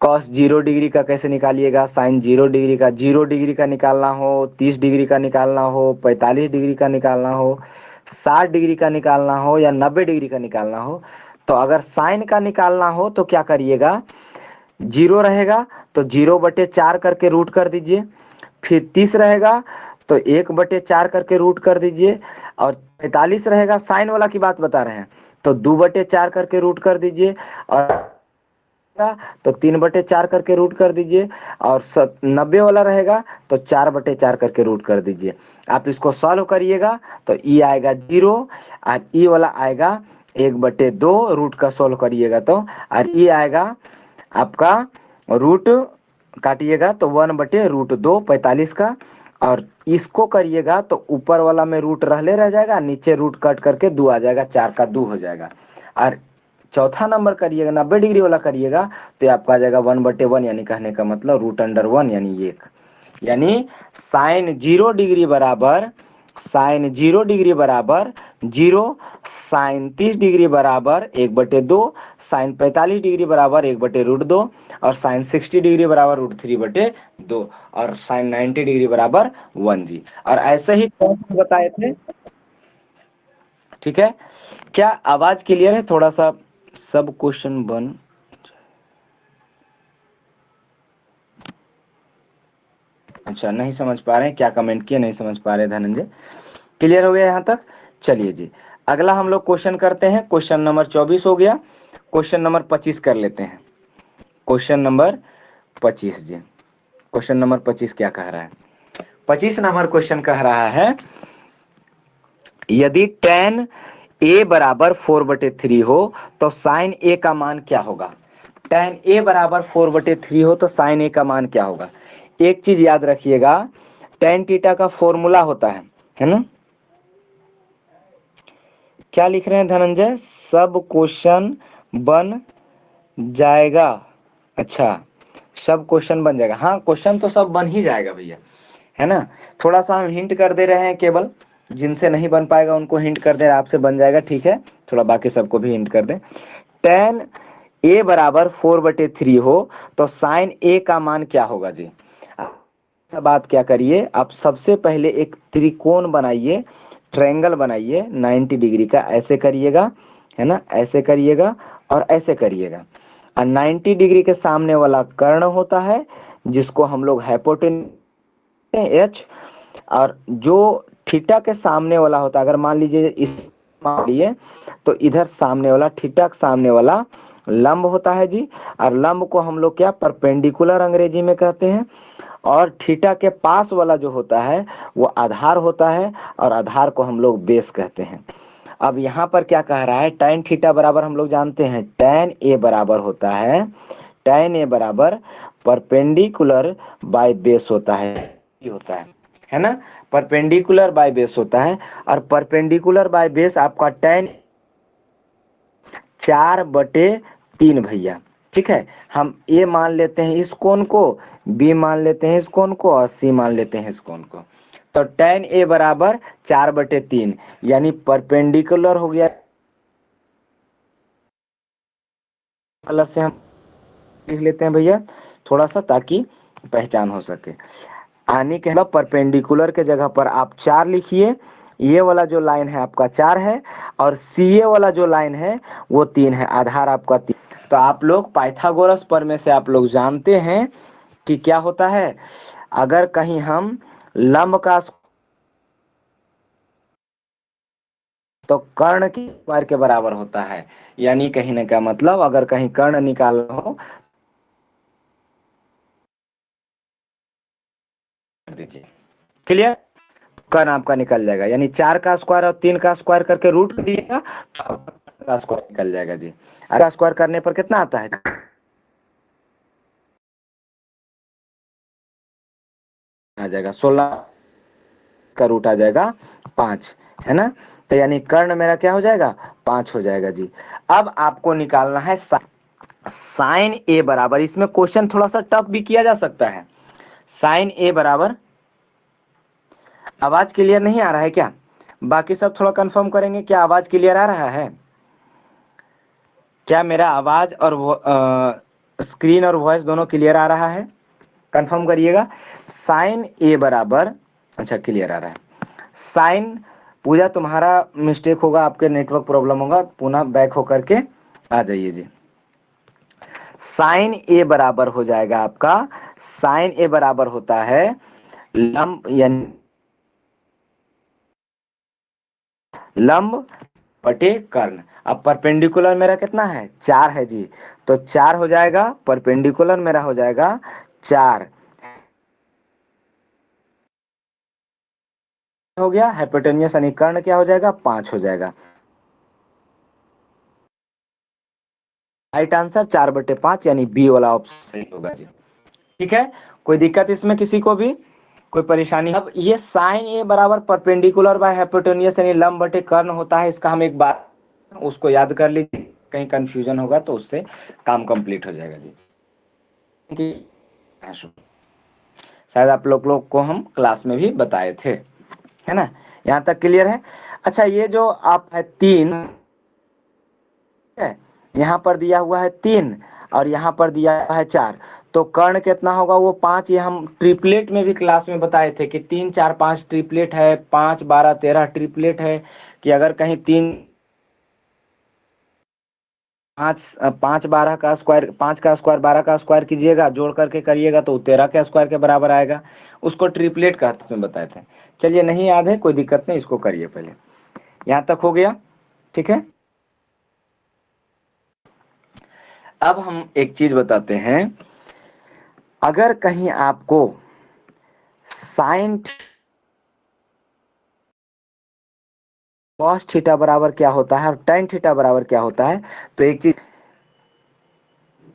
A: कॉस 0 डिग्री का कैसे निकालिएगा? साइन 0 डिग्री का, 0 डिग्री का निकालना हो, 30 डिग्री का निकालना हो, 45 डिग्री का निकालना हो, 60 डिग्री का निकालना हो, या 90 डिग्री का निकालना हो, तो अगर साइन का निकालना हो तो क्या करिएगा? 0 रहेगा तो 0/4 करके रूट कर दीजिए, फिर 30 रहेगा तो 1/4 करके रूट कर दीजिए, और 45 रहेगा, साइन वाला की बात बता रहे हैं, तो 2/4 करके रूट कर दीजिए, और तो 3/4 करके रूट कर दीजिए, और 90 वाला रहेगा तो 4/4 करके रूट कर दीजिए। आप इसको सॉल्व करिएगा तो ई आएगा 0, और ई वाला आएगा 1/2, रूट का सॉल्व करिएगा तो, और ई आएगा आपका रूट काटिएगा तो 1/√2 45 का, और इसको करिएगा तो ऊपर वाला में रूट रहले रह जाएगा, नीचे रूट कट करके 2 आ जाएगा, 4 का 2 हो जाएगा। और चौथा नंबर करिएगा 90 डिग्री वाला करिएगा तो आपका आ जाएगा 1/1, यानी कहने का मतलब √1 यानी 1, यानी साइन 0 डिग्री बराबर साइन 0 डिग्री बराबर 0, साइन 30 डिग्री बराबर 1/2, साइन 45 डिग्री बराबर 1/√2, और साइन 60 डिग्री बराबर √3/2, और साइन 90 डिग्री बराबर 1 जी। और ऐसे ही कौन से बताए थे? ठीक है, क्या आवाज क्लियर है? थोड़ा सा सब क्वेश्चन बन, अच्छा नहीं समझ पा रहे हैं, क्या कमेंट किए नहीं समझ पा रहे धनंजय? क्लियर हो गया यहाँ तक? चलिए जी, अगला हम लोग क्वेश्चन करते हैं। क्वेश्चन नंबर 24 हो गया, क्वेश्चन नंबर 25 कर लेते हैं। क्वेश्चन नंबर 25 जी, क्वेश्चन नंबर 25 क्या कह रहा है? 25 नंबर क्वेश्चन कह रहा है, यदि tan a बराबर 4/3 हो तो साइन a का मान क्या होगा? tan a बराबर 4/3 हो तो साइन a का मान क्या होगा? एक चीज याद रखिएगा, tan थीटा का फॉर्मूला होता है ना? क्या लिख रहे हैं धनंजय? सब क्वेश्चन बन जाएगा। अच्छा, सब क्वेश्चन बन जाएगा। हाँ, क्वेश्चन तो सब बन ही जाएगा भैया, है ना? थोड़ा सा हम हिंट कर दे रहे हैं, केवल जिनसे नहीं बन पाएगा उनको हिंट कर दे, आपसे बन जाएगा, ठीक है? थोड़ा बाकी सबको भी हिंट कर दें। tan a बराबर 4/3 हो तो साइन a का मान क्या होगा जी? बात क्या करिए, आप सबसे पहले एक त्रिकोण बनाइए, ट्रायंगल बनाइए 90 डिग्री का, ऐसे करिएगा, है ना? ऐसे करिएगा और ऐसे करिएगा। और 90 डिग्री के सामने वाला कर्ण होता है, जिसको हम लोग हाइपोटेन्यूज एच, और जो थीटा के सामने वाला होता है, अगर मान लीजिए इस मान लिए, तो इधर सामने वाला थीटा के सामने वाला लंब होता है जी। और लंब को हम लोग क्या परपेंडिकुलर अंग्रेजी में कहते हैं, और थीटा के पास वाला जो होता है वो आधार होता है, और आधार को हम लोग बेस कहते हैं। अब यहाँ पर क्या कह रहा है, tan थीटा बराबर हम लोग जानते हैं tan a बराबर होता है, tan a बराबर परपेंडिकुलर बाय बेस होता है ना? परपेंडिकुलर बाय बेस होता है, और परपेंडिकुलर बाय बेस आपका tan 4/3 भैया, ठीक है? हम ए मान लेते हैं इस कोण को, बी मान लेते हैं इस कोण को, और सी मान लेते हैं इस कोण को। तो tan ए बराबर 4/3, यानी परपेंडिकुलर हो गया। कलर से हम लिख लेते हैं भैया थोड़ा सा, ताकि पहचान हो सके। आने के मतलब परपेंडिकुलर के जगह पर आप 4 लिखिए, ये वाला जो लाइन है आपका 4 है, और सी ए वाला जो लाइन है वो 3 है, आधार आपका 3। तो आप लोग पाइथागोरस पर में से आप लोग जानते हैं कि क्या होता है, अगर कहीं हम लंब का तो कर्ण की स्क्वायर के बराबर होता है, यानी कहीं ना क्या मतलब, अगर कहीं कर्ण निकालना हो दीजिए, क्लियर? कर्ण आपका निकल जाएगा, यानी 4 का स्क्वायर और 3 का स्क्वायर करके रूट कर दिएगा तो का स्क्वायर निकल जाएगा जी। का स्क्वायर करने पर कितना आता है? आ जाएगा 16 का रूट आ जाएगा 5, है ना? तो यानी कर्ण मेरा क्या हो जाएगा? 5 हो जाएगा जी। अब आपको निकालना है साइन ए बराबर, इसमें क्वेश्चन थोड़ा सा टफ भी किया जा सकता है। साइन ए बराबर, आवाज क्लियर नहीं आ रहा है क्या? बाकी सब थोड़ा कंफर्म करेंगे, क्या आवाज क्लियर आ रहा है? क्या मेरा आवाज और स्क्रीन और वॉइस दोनों क्लियर आ रहा है? कंफर्म करिएगा। साइन ए बराबर, अच्छा क्लियर आ रहा है। साइन, पूजा तुम्हारा मिस्टेक होगा, आपके नेटवर्क प्रॉब्लम होगा, पुनः बैक होकर के आ जाइए जी। साइन ए बराबर हो जाएगा आपका, साइन ए बराबर होता है लंब, यानी लंब बटे कर्ण। अब परपेंडिकुलर मेरा कितना है? 4 है जी, तो 4 हो जाएगा, परपेंडिकुलर मेरा हो जाएगा 4 हो गया, हाइपोटेनियस यानी कर्ण क्या हो जाएगा? 5 हो जाएगा। राइट आंसर 4/5, यानी बी वाला ऑप्शन सही होगा जी। ठीक है, कोई दिक्कत इसमें किसी को भी, कोई परेशानी? अब ये साइन ए बराबर परपेंडिकुलर बाय हाइपोटेनियस यानी लंब बटे कर्ण होता है, इसका हम एक बार उसको याद कर लीजिए, कहीं कंफ्यूजन होगा तो उससे काम कंप्लीट हो जाएगा जी। शायद आप लोग को हम क्लास में भी बताए थे, है ना? यहाँ तक क्लियर है। अच्छा, ये जो आप है 3 है, यहाँ पर दिया हुआ है 3 और यहाँ पर दिया हुआ है 4, तो कर्ण कितना होगा? वो 5। ये हम ट्रिपलेट में भी क्लास में बताए थे कि 3 4 5 ट्रिपलेट है, 5 12 13 ट्रिपलेट है, कि अगर कहीं 3 5 12 का स्क्वायर, 5 का स्क्वायर 12 का स्क्वायर कीजिएगा, जोड़ करके करिएगा तो 13 के स्क्वायर के बराबर आएगा। उसको ट्रिपलेट का में बताए थे। चलिए, नहीं याद है कोई दिक्कत नहीं, इसको करिए पहले। यहाँ तक हो गया, ठीक है। अब हम एक चीज बताते हैं, अगर कहीं आपको साइन कॉस थीटा बराबर क्या होता है और टेन थीटा बराबर क्या होता है, तो एक चीज,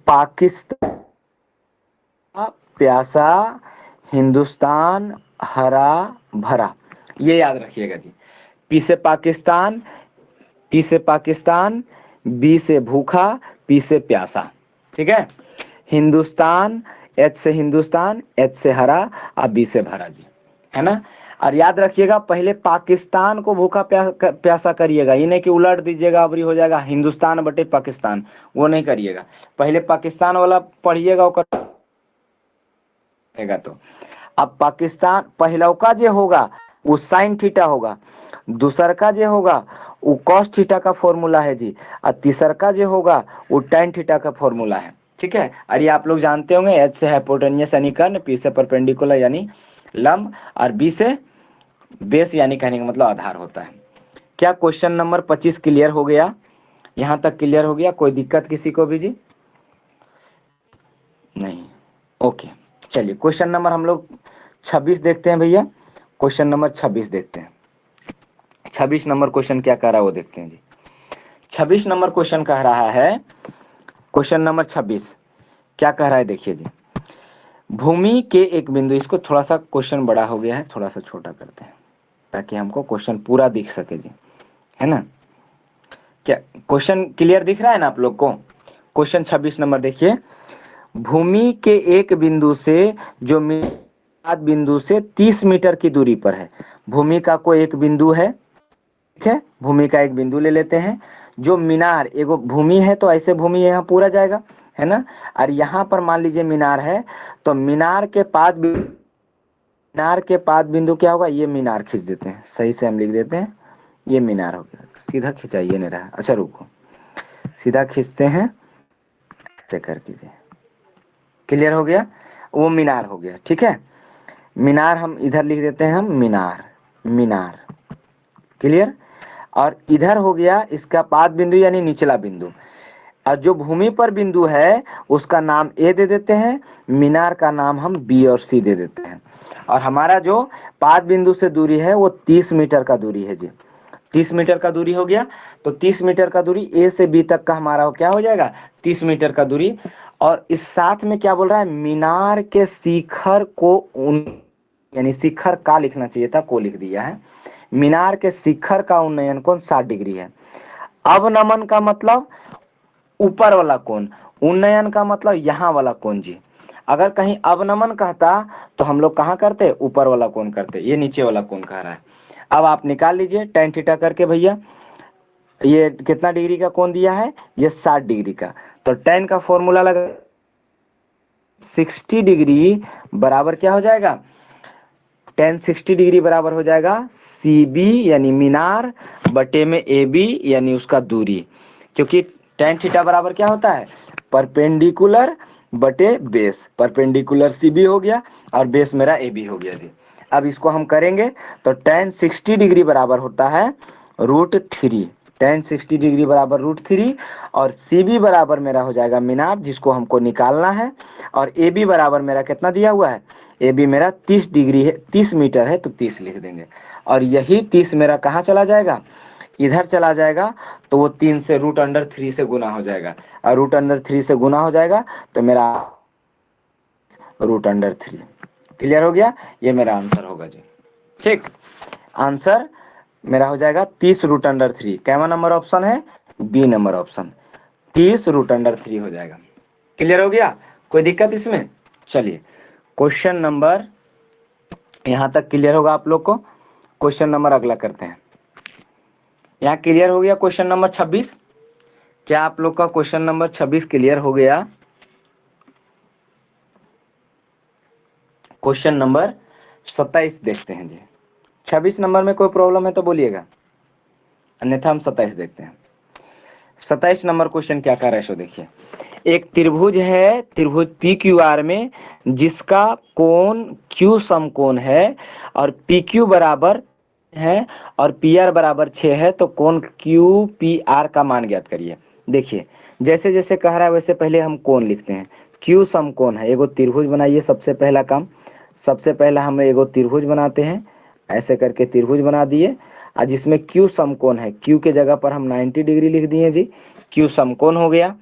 A: पाकिस्तान प्यासा, हिंदुस्तान हरा भरा, ये याद रखिएगा जी। पी से पाकिस्तान, टी से पाकिस्तान, बी से भूखा, पी से प्यासा, ठीक है। हिंदुस्तान, एच से हिंदुस्तान, एच से हरा और बी से भरा जी, है ना। और याद रखिएगा, पहले पाकिस्तान को भूखा प्यासा करिएगा, ये नहीं कि उलट दीजिएगा, अबरी हो जाएगा हिंदुस्तान बटे पाकिस्तान, वो नहीं करिएगा। पहले पाकिस्तान वाला पढ़िएगा, तो अब पाकिस्तान पहला का जो होगा वो साइन थीटा होगा, दूसर का जो होगा वो कॉस थीटा का फॉर्मूला है जी, और तीसर का जो होगा वो टेन थीटा का फॉर्मूला है, ठीक है। और ये आप लोग जानते होंगे, एच से हाइपोटेन्यूस यानी कर्ण, पी से परपेंडिकुलर यानी लंब, और बी से बेस यानी कहने का मतलब आधार होता है। क्या क्वेश्चन नंबर 25 क्लियर हो गया? यहाँ तक क्लियर हो गया? कोई दिक्कत किसी को भी जी? नहीं, ओके। चलिए, क्वेश्चन नंबर हम लोग 26 देखते हैं भैया। क्वेश्चन नंबर 26 देखते हैं। 26 नंबर क्वेश्चन क्या कह रहा है वो देखते हैं जी। 26 नंबर क्वेश्चन कह रहा है, क्वेश्चन नंबर 26 क्या कह रहा है देखिए जी। भूमि के एक बिंदु, इसको थोड़ा सा क्वेश्चन बड़ा हो गया है, थोड़ा सा छोटा करते हैं ताकि हमको क्वेश्चन पूरा दिख सके जी, है ना। क्या क्वेश्चन क्लियर दिख रहा है ना आप लोग को? क्वेश्चन 26 नंबर देखिए, भूमि के एक बिंदु से जो बिंदु से 30 मीटर की दूरी पर है। भूमि का कोई एक बिंदु है, ठीक है, भूमि का एक बिंदु ले लेते हैं। जो मीनार, एगो भूमि है तो ऐसे भूमि यहाँ पूरा जाएगा, है ना। और यहाँ पर मान लीजिए मीनार है, तो मीनार के पाद बिंदु क्या होगा? ये मीनार खींच देते हैं, सही से हम लिख देते हैं, ये मीनार हो गया। सीधा खिंचाइए नहीं रहा, अच्छा रुको, सीधा खींचते हैं, ऐसे कर कीजिए, क्लियर हो गया, वो मीनार हो गया, ठीक है। मीनार हम इधर लिख देते हैं, हम मीनार, मीनार, क्लियर। और इधर हो गया इसका पाद बिंदु यानी निचला बिंदु, और जो भूमि पर बिंदु है उसका नाम ए दे देते हैं, मीनार का नाम हम बी और सी दे देते हैं। और हमारा जो पाद बिंदु से दूरी है वो 30 मीटर का दूरी है जी, 30 मीटर का दूरी हो गया। तो 30 मीटर का दूरी ए से बी तक का हमारा क्या हो जाएगा? 30 मीटर का दूरी। और इस साथ में क्या बोल रहा है? मीनार के शिखर को यानी शिखर का लिखना चाहिए था, को लिख दिया है। मीनार के शिखर का उन्नयन कोण 60 डिग्री है। अवनमन का मतलब ऊपर वाला कोण, उन्नयन का मतलब यहाँ वाला कोण जी। अगर कहीं अवनमन कहता तो हम लोग कहाँ करते? ऊपर वाला कोण करते, ये नीचे वाला कोण कह रहा है। अब आप निकाल लीजिए टेन थीटा करके भैया, ये कितना डिग्री का कोण दिया है? ये 60 डिग्री का। तो टेन का फॉर्मूला लगा 60 डिग्री बराबर क्या हो जाएगा? टेन 60 डिग्री बराबर हो जाएगा सी बी यानी मीनार बटे में ए बी यानी उसका दूरी, क्योंकि टेन थीटा बराबर क्या होता है? परपेंडिकुलर बटे बेस, परपेंडिकुलर सी बी हो गया और बेस मेरा ए बी हो गया जी। अब इसको हम करेंगे तो टेन 60 डिग्री बराबर होता है √3, टेन 60 डिग्री बराबर √3, और सी बी बराबर मेरा हो जाएगा मीनार जिसको हमको निकालना है, और ए बी बराबर मेरा कितना दिया हुआ है? ए बी मेरा 30 डिग्री है, 30 मीटर है तो 30 लिख देंगे। और यही 30 मेरा कहाँ चला जाएगा? इधर चला जाएगा, तो वो 3 से √3 से गुना हो जाएगा, और √3 से गुना हो जाएगा तो मेरा √3। क्लियर हो गया? ये मेरा आंसर होगा जी, ठीक। आंसर मेरा हो जाएगा 30 √3। कैवा नंबर ऑप्शन है? बी नंबर ऑप्शन, 30 √3 हो जाएगा। क्लियर हो गया? कोई दिक्कत इसमें? चलिए, क्वेश्चन नंबर यहाँ तक क्लियर होगा आप लोग को। क्वेश्चन नंबर अगला करते हैं। यहाँ क्लियर हो गया क्वेश्चन नंबर 26? क्या आप लोग का क्वेश्चन नंबर 26 क्लियर हो गया? क्वेश्चन नंबर 27 देखते हैं जी। 26 नंबर में कोई प्रॉब्लम है तो बोलिएगा, अन्यथा हम 27 देखते हैं। 27 नंबर क्वेश्चन क्या कह रहा है सो देखिए। एक त्रिभुज है, त्रिभुज पी क्यू आर में, जिसका कोण क्यू समकोण है और पी क्यू बराबर है और पी आर बराबर 6 है, तो कोण क्यू पी आर का मान ज्ञात करिए। देखिए जैसे जैसे कह रहा है वैसे पहले हम कोण लिखते हैं। क्यू समकोण है, एगो त्रिभुज बनाइए। सबसे पहला काम, सबसे पहला हम एगो त्रिभुज बनाते हैं। ऐसे करके त्रिभुज बना दिए, और जिसमें क्यू समकोण है, क्यू के जगह पर हम 90 डिग्री लिख दिए जी, क्यू समकोण हो गया।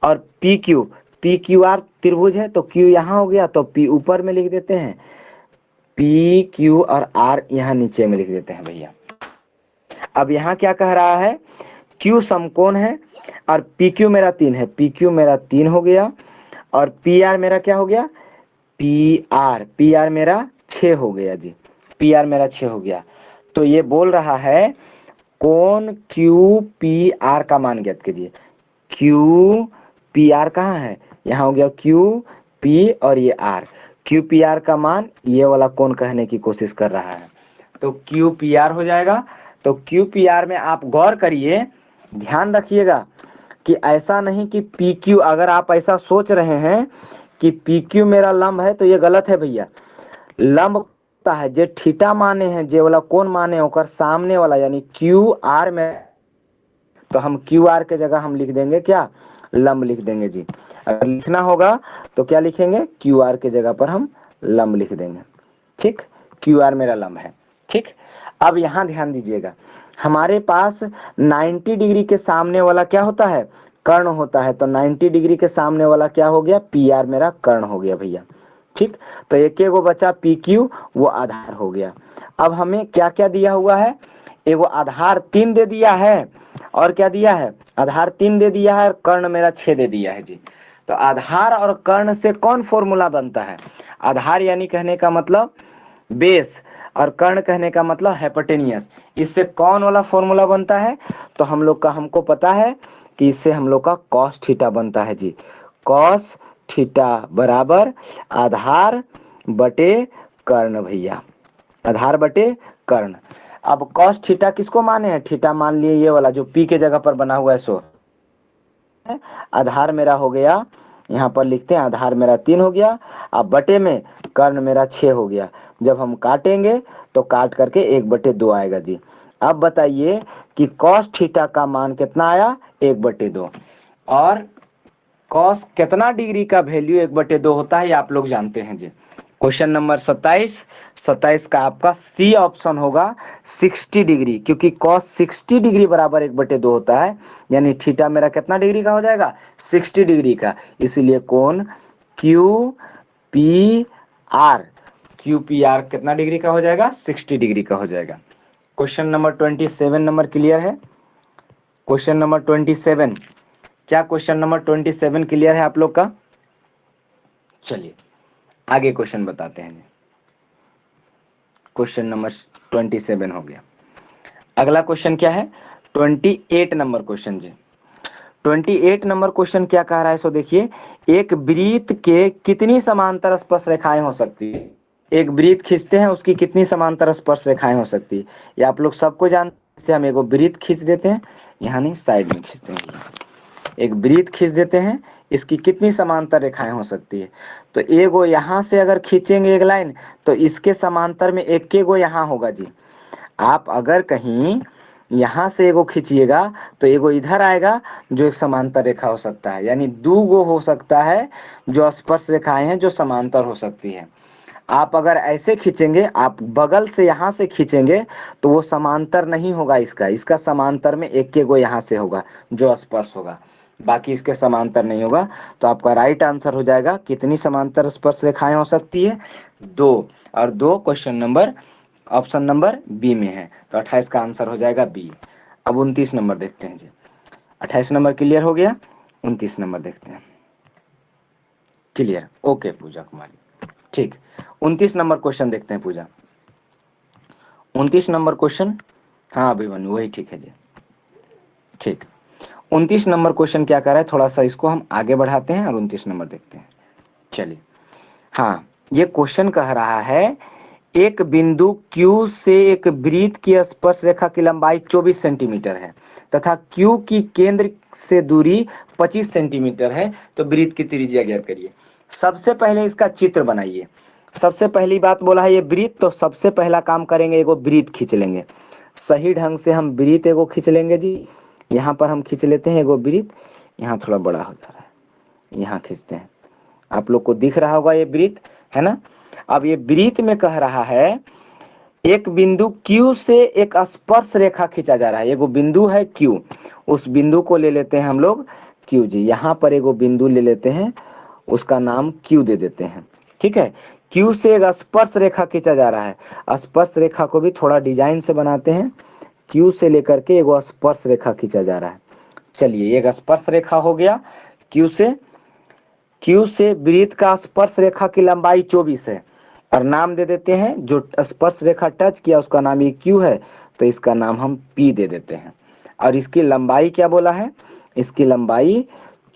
A: और पी क्यू आर त्रिभुज है तो क्यू यहाँ हो गया, तो पी ऊपर में लिख देते हैं, पी क्यू और आर यहाँ नीचे में लिख देते हैं भैया। अब यहाँ क्या कह रहा है, क्यू समकोण है और पी क्यू मेरा 3 है, पी क्यू मेरा 3 हो गया, और पी आर मेरा क्या हो गया, पी आर मेरा 6 हो गया जी, पी आर मेरा 6 हो गया। तो ये बोल रहा है कोण क्यू पी आर का मान ज्ञात कीजिए। क्यू पी आर कहाँ है, यहाँ हो गया क्यू पी और ये आर, क्यू पी आर का मान ये वाला कोण कहने की कोशिश कर रहा है, तो क्यू पी आर हो जाएगा। तो क्यू पी आर में आप गौर करिए, ध्यान रखिएगा कि ऐसा नहीं कि पी क्यू, अगर आप ऐसा सोच रहे हैं कि पी क्यू मेरा लंब है तो ये गलत है भैया। लंब होता है जे थीटा माने हैं, जे वाला कोण माने होकर सामने वाला, यानी क्यू आर में, तो हम क्यू आर के जगह हम लिख देंगे क्या, लंब लिख देंगे जी। अगर लिखना होगा तो क्या लिखेंगे, क्यू आर के जगह पर हम लंब लिख देंगे। ठीक, क्यू आर मेरा लंब है। ठीक, अब यहाँ ध्यान दीजिएगा, हमारे पास 90 डिग्री के सामने वाला क्या होता है, कर्ण होता है। तो 90 डिग्री के सामने वाला क्या हो गया, पी आर मेरा कर्ण हो गया भैया। ठीक, तो एक एगो बचा पी क्यू, वो आधार हो गया। अब हमें क्या क्या दिया हुआ है, एगो आधार 3 दे दिया है, और क्या दिया है, आधार 3 दे दिया है, और कर्ण मेरा 6 दे दिया है जी। तो आधार और कर्ण से कौन फॉर्मूला बनता है, आधार यानी कहने का मतलब बेस, और कर्ण कहने का मतलब हाइपोटेनियस। इससे कौन वाला फॉर्मूला बनता है, तो हम लोग का, हमको पता है कि इससे हम लोग का कॉस थीटा बनता है जी। कॉस थीटा बराबर आधार बटे कर्ण भैया, आधार बटे कर्ण। अब कॉस थीटा किसको माने हैं, थीटा मान लिए ये वाला जो पी के जगह पर बना हुआ है सो। आधार मेरा हो गया, यहाँ पर लिखते हैं आधार मेरा 3 हो गया, अब बटे में कर्ण मेरा 6 हो गया। जब हम काटेंगे तो काट करके 1/2 आएगा जी। अब बताइए कि कॉस थीटा का मान कितना आया, 1/2। और कॉस कितना डिग्री का वैल्यू 1/2 होता है, आप लोग जानते हैं जी। क्वेश्चन नंबर 27 का आपका सी ऑप्शन होगा 60 डिग्री, क्योंकि कॉस 60 डिग्री बराबर 1/2 होता है, यानी थीटा मेरा कितना डिग्री का हो जाएगा, 60 डिग्री का। इसीलिए कोण Q P R, Q P R कितना डिग्री का हो जाएगा, 60 डिग्री का हो जाएगा। क्वेश्चन नंबर 27 नंबर क्लियर है। क्वेश्चन नंबर 27, क्या क्वेश्चन नंबर 27 क्लियर है आप लोग का? चलिए आगे क्वेश्चन बताते हैं। क्वेश्चन नंबर 27 हो गया। अगला क्वेश्चन क्या है, 28 नंबर क्वेश्चन जी। 28 नंबर क्वेश्चन क्या कह रहा है सो देखिए, एक वृत्त के कितनी समांतर स्पर्श रेखाएं हो सकती है। एक वृत्त खींचते हैं, उसकी कितनी समांतर स्पर्श रेखाएं हो सकती है, ये आप लोग सबको जानते हैं। जैसे हम एगो वृत्त खींच देते हैं, यहाँ नहीं साइड में खींचते हैं, एक वृत्त खींच देते हैं, इसकी कितनी समांतर रेखाएं हो सकती है। तो एगो यहाँ से अगर खींचेंगे एक लाइन, तो इसके समांतर में एक गो यहाँ होगा जी। आप अगर कहीं यहाँ से एगो खींचिएगा तो एगो इधर आएगा जो एक समांतर रेखा हो सकता है, यानी 2 गो हो सकता है जो स्पर्श रेखाएं हैं जो समांतर हो सकती है। आप अगर ऐसे खींचेंगे, आप बगल से यहाँ से खींचेंगे तो वो समांतर नहीं होगा, इसका समांतर में एक गो यहाँ से होगा जो स्पर्श होगा, बाकी इसके समांतर नहीं होगा। तो आपका राइट आंसर हो जाएगा, कितनी समांतर स्पर्श रेखाएं हो सकती है, 2। और 2 question number option number B में है, तो 28 का आंसर हो जाएगा बी। अब 29 नंबर देखते हैं जी। 28 नंबर क्लियर हो गया, 29 नंबर देखते हैं। क्लियर, ओके पूजा कुमारी, ठीक। 29 नंबर क्वेश्चन देखते हैं पूजा। 29 नंबर क्वेश्चन। हाँ अभिमन्यु वही ठीक है जी। ठीक, 29 नंबर क्वेश्चन क्या कर रहा है, थोड़ा सा इसको हम आगे बढ़ाते हैं और 29 नंबर देखते हैं। चलिए, हाँ ये क्वेश्चन कह रहा है एक बिंदु Q से एक वृत्त की स्पर्श रेखा की लंबाई 24 सेंटीमीटर है तथा Q की केंद्र से दूरी 25 सेंटीमीटर है, तो वृत्त की त्रिज्या ज्ञात करिए। सबसे पहले इसका चित्र बनाइए। सबसे पहली बात बोला है ये वृत्त, तो सबसे पहला काम करेंगे एगो वृत्त खींच लेंगे। सही ढंग से हम वृत्त एगो खींच लेंगे जी। यहाँ पर हम खींच लेते हैं एगो वृत्त, यहाँ थोड़ा बड़ा हो जा रहा है, यहाँ खींचते हैं। आप लोग को दिख रहा होगा ये वृत्त है ना। अब ये वृत्त में कह रहा है एक बिंदु Q से एक स्पर्श रेखा खींचा जा रहा है। एगो बिंदु है Q, उस बिंदु को ले लेते हैं हम लोग Q जी। यहाँ पर एगो बिंदु ले लेते हैं, उसका नाम Q दे देते हैं। ठीक है, Q से एक स्पर्श रेखा खींचा जा रहा है। स्पर्श रेखा को भी थोड़ा डिजाइन से बनाते हैं। Q से लेकर के एगो स्पर्श रेखा खींचा जा रहा है। चलिए, एक स्पर्श रेखा हो गया Q से वृत्त का स्पर्श रेखा की लंबाई 24 है और नाम दे देते हैं, जो स्पर्श रेखा टच किया उसका नाम ये Q है, तो इसका नाम हम P दे देते हैं। और इसकी लंबाई क्या बोला है, इसकी लंबाई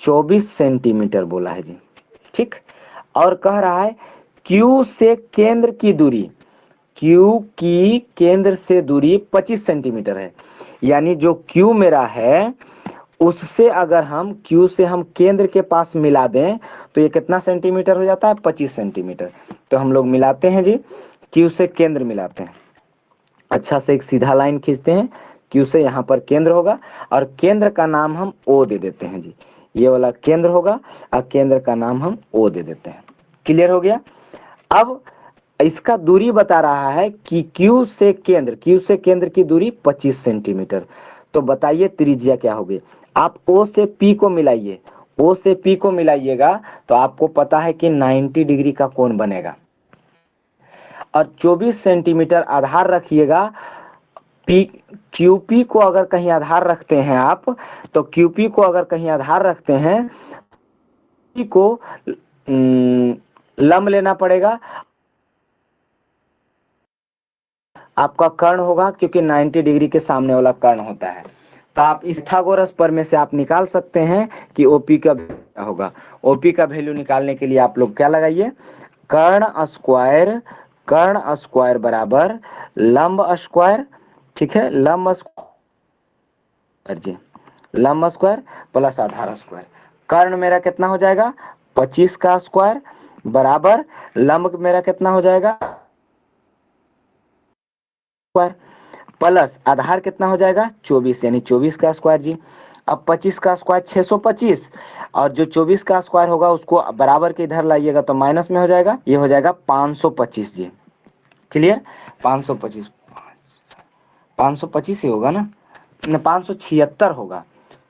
A: 24 सेंटीमीटर बोला है जी। ठीक, और कह रहा है Q से केंद्र की दूरी, Q की केंद्र से दूरी 25 सेंटीमीटर है। यानी जो Q मेरा है उससे अगर हम Q से हम केंद्र के पास मिला दें तो ये कितना सेंटीमीटर हो जाता है, 25 सेंटीमीटर। तो हम लोग मिलाते हैं जी, Q से केंद्र मिलाते हैं। अच्छा से एक सीधा लाइन खींचते हैं, Q से यहाँ पर केंद्र होगा और केंद्र का नाम हम O दे देते हैं जी। ये वाला केंद्र होगा और केंद्र का नाम हम O दे देते हैं। क्लियर हो गया। अब इसका दूरी बता रहा है कि Q से केंद्र की दूरी 25 सेंटीमीटर। तो बताइए त्रिज्या क्या होगी। आप O से P को मिलाइए, O से P को मिलाइएगा तो आपको पता है कि 90 डिग्री का कोण बनेगा। और 24 सेंटीमीटर आधार रखिएगा। पी QP को अगर कहीं आधार रखते हैं आप, तो QP को अगर कहीं आधार रखते हैं, P को लंब लेना पड़ेगा। आपका कर्ण होगा क्योंकि 90 डिग्री के सामने वाला कर्ण होता है। तो आप इस पिथागोरस प्रमेय से आप निकाल सकते हैं कि OP का क्या होगा। OP का वैल्यू निकालने के लिए आप लोग क्या लगाइए, कर्ण स्क्वायर बराबर लंब स्क्वायर। ठीक है, लंब स्क्वायर जी, लंब स्क्वायर प्लस आधार स्क्वायर। कर्ण मेरा कितना हो जाएगा, 25 का स्क्वायर बराबर लंब मेरा कितना हो जाएगा स्क्वायर प्लस आधार कितना हो जाएगा 24, यानी 24 का स्क्वायर जी। अब 25 का स्क्वायर 625 और जो 24 का स्क्वायर होगा उसको बराबर के इधर लाइएगा तो माइनस में हो जाएगा, ये हो जाएगा 525 जी। क्लियर, 525 525 ही होगा ना, 576 होगा।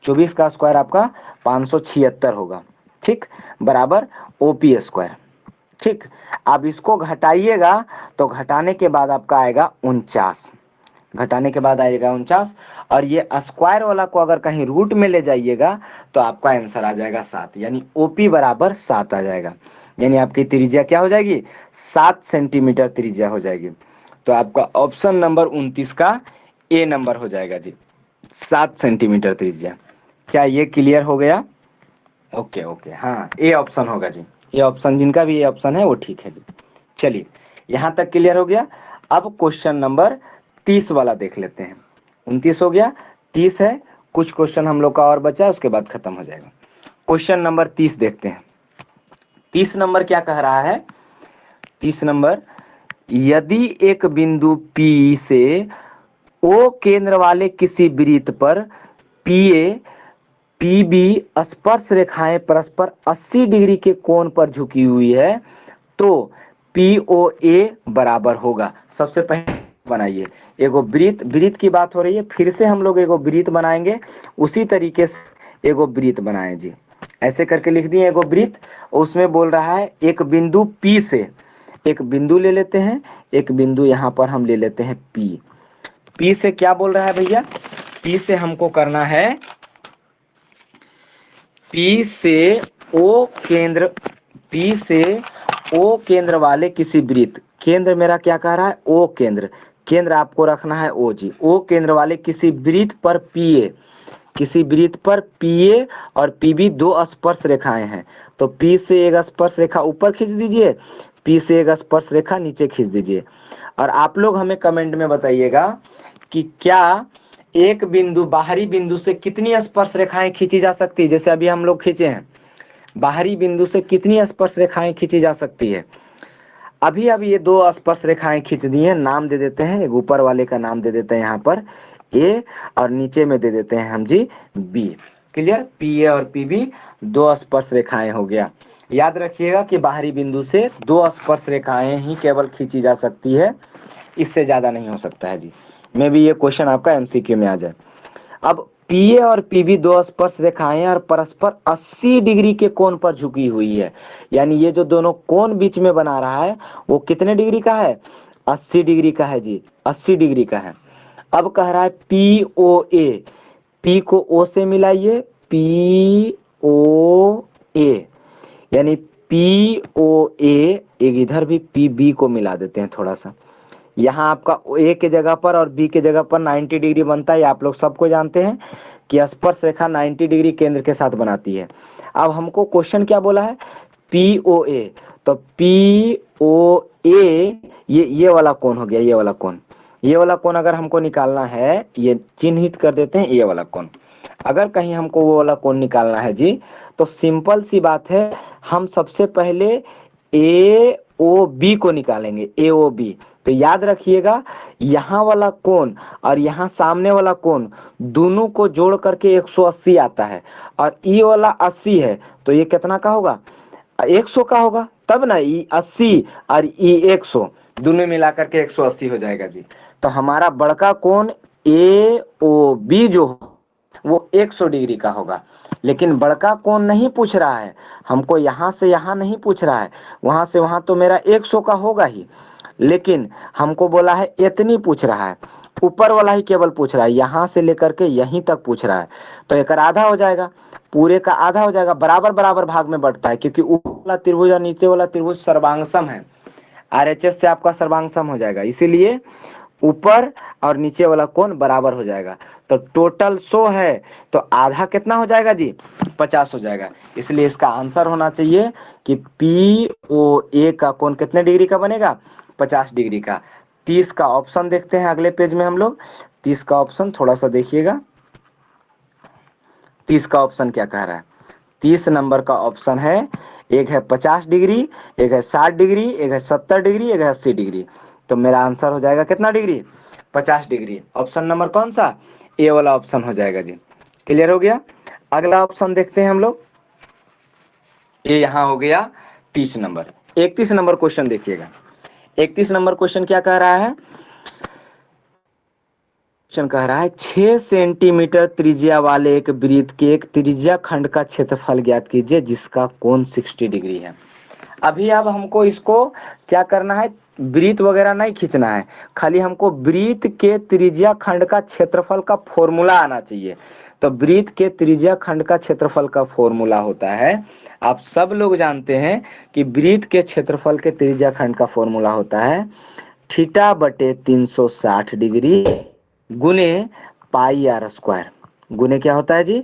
A: 24 का स्क्वायर आपका 576 होगा। ठीक, बराबर OP स्क्वायर। ठीक, अब इसको घटाइएगा तो घटाने के बाद आपका आएगा 49, घटाने के बाद आएगा 49। और ये स्क्वायर वाला को अगर कहीं रूट में ले जाइएगा तो आपका आंसर आ जाएगा 7, यानी OP बराबर 7 आ जाएगा। यानी आपकी त्रिज्या क्या हो जाएगी, 7 सेंटीमीटर त्रिज्या हो जाएगी। तो आपका ऑप्शन नंबर 29 का A नंबर हो जाएगा जी, 7 सेंटीमीटर त्रिज्या। क्या ये क्लियर हो गया। ओके ओके, हाँ A ऑप्शन होगा जी। ये ऑप्शन, जिनका भी ये ऑप्शन है वो ठीक है जी। चलिए, यहाँ तक क्लियर हो गया। अब क्वेश्चन नंबर 30 वाला देख लेते हैं। 29 हो गया, 30 है, कुछ क्वेश्चन हम लोग का और बचा है, उसके बाद खत्म हो जाएगा। क्वेश्चन नंबर 30 देखते हैं। 30 नंबर क्या कह रहा है, 30 नंबर, यदि एक बिंदु P से O केंद्र वाले किसी वृत्त पर PA PB स्पर्श रेखाएं परस्पर 80 डिग्री के कोण पर झुकी हुई है तो POA बराबर होगा। सबसे पहले बनाइए, एगो वृत्त की बात हो रही है, फिर से हम लोग एगो वृत्त बनाएंगे, उसी तरीके से एगो वृत्त बनाएं जी। ऐसे करके लिख दिए एगो वृत्त, उसमें बोल रहा है एक बिंदु P से, एक बिंदु ले लेते हैं, एक बिंदु यहाँ पर हम ले लेते हैं P से क्या बोल रहा है भैया, P से हमको करना है, P से O केंद्र वाले किसी वृत्त, केंद्र मेरा क्या कह रहा है O केंद्र, केंद्र आपको रखना है ओ जी। ओ केंद्र वाले किसी वृत्त पर पीए, किसी वृत्त पर पीए और पीबी दो स्पर्श रेखाएं हैं, तो पी से एक स्पर्श रेखा ऊपर खींच दीजिए, पी से एक स्पर्श रेखा नीचे खींच दीजिए। और आप लोग हमें कमेंट में बताइएगा कि क्या एक बिंदु, बाहरी बिंदु से कितनी स्पर्श रेखाएं खींची जा सकती है। जैसे अभी हम लोग खींचे हैं, बाहरी बिंदु से कितनी स्पर्श रेखाएं खींची जा सकती है। अभी अभी ये दो स्पर्श रेखाएं खींच दी हैं, नाम दे देते हैं, एक ऊपर वाले का नाम दे देते हैं यहाँ पर ए, और नीचे में दे देते हैं हम जी बी। क्लियर, पी ए और पी बी दो स्पर्श रेखाएं हो गया। याद रखिएगा कि बाहरी बिंदु से दो स्पर्श रेखाएं ही केवल खींची जा सकती है, इससे ज्यादा नहीं हो सकता है जी। मे भी ये क्वेश्चन आपका एमसीक्यू में आ जाए। अब पीए और पीबी दो स्पर्श रेखाएं और परस्पर 80 डिग्री के कोण पर झुकी हुई है, यानी ये जो दोनों कोण बीच में बना रहा है वो कितने डिग्री का है, 80 डिग्री का है जी, 80 डिग्री का है। अब कह रहा है पी ओ ए, पी को ओ से मिलाइए, पी ओ ए, यानी पी ओ ए, एक इधर भी पी बी को मिला देते हैं थोड़ा सा। यहाँ आपका ए के जगह पर और बी के जगह पर 90 डिग्री बनता है, आप लोग सबको जानते हैं कि स्पर्श रेखा 90 डिग्री केंद्र के साथ बनाती है। अब हमको क्वेश्चन क्या बोला है, पी ओ ए, तो पी ओ ए ये वाला कोण हो गया, ये वाला कोण, ये वाला कोण अगर हमको निकालना है, ये चिन्हित कर देते हैं ये वाला कोण। अगर कहीं हमको वो वाला कोण निकालना है जी, तो सिंपल सी बात है, हम सबसे पहले ए ओ बी को निकालेंगे, ए ओ बी। तो याद रखिएगा, यहाँ वाला कोण और यहाँ सामने वाला कोण दोनों को जोड़ करके 180 आता है, और ई वाला 80 है, तो ये कितना का होगा, 100 का होगा, तब ना ई 80 और ई 100 दोनों मिला करके 180 हो जाएगा जी। तो हमारा बड़का कोण ए ओ बी जो वो 100 डिग्री का होगा। लेकिन बड़का कोण नहीं पूछ रहा है हमको, यहाँ से यहाँ नहीं पूछ रहा है, वहां से वहां तो मेरा 100 का होगा ही, लेकिन हमको बोला है इतनी पूछ रहा है, ऊपर वाला ही केवल पूछ रहा है, यहाँ से लेकर के यहीं तक पूछ रहा है। तो एक आधा हो जाएगा, पूरे का आधा हो जाएगा, बराबर बराबर भाग में बढ़ता है, क्योंकि ऊपर वाला त्रिभुज और नीचे वाला त्रिभुज सर्वांगसम है, आरएचएस से आपका सर्वांगसम हो जाएगा, इसीलिए ऊपर और नीचे वाला कोण बराबर हो जाएगा। तो टोटल 100 है, तो आधा कितना हो जाएगा जी, 50 हो जाएगा। इसलिए इसका आंसर होना चाहिए कि पी ओ ए का कोण कितने डिग्री का बनेगा, 50 डिग्री का। 30 का ऑप्शन देखते हैं अगले पेज में हम लोग, 30 का ऑप्शन थोड़ा सा देखिएगा, 30 का ऑप्शन क्या कह रहा है। 30 नंबर का ऑप्शन है, एक है 50 डिग्री, एक है 60 डिग्री, एक है 70 डिग्री, एक है 80 डिग्री। तो मेरा आंसर हो जाएगा कितना डिग्री, 50 डिग्री। ऑप्शन नंबर कौन सा, ए वाला ऑप्शन हो जाएगा जी। क्लियर हो गया। अगला ऑप्शन देखते हैं हम लोग, ये यहाँ हो गया 30 नंबर। 31 नंबर क्वेश्चन देखिएगा, 31 नंबर क्वेश्चन क्या कह रहा है, क्वेश्चन कह रहा है 6 सेंटीमीटर त्रिज्या वाले एक वृत्त के एक त्रिज्या खंड का क्षेत्रफल ज्ञात कीजिए जिसका कोण 60 डिग्री है। अभी अब हमको इसको क्या करना है, वृत्त वगैरह नहीं खींचना है, खाली हमको वृत्त के त्रिज्या खंड का क्षेत्रफल का फॉर्मूला आना चाहिए। तो वृत्त के त्रिज्या खंड का क्षेत्रफल का फॉर्मूला होता है, आप सब लोग जानते हैं कि वृत्त के क्षेत्रफल के त्रिज्या खंड का फॉर्मूला होता है थीटा बटे 360 डिग्री गुने पाई आर स्क्वायर, गुने क्या होता है जी,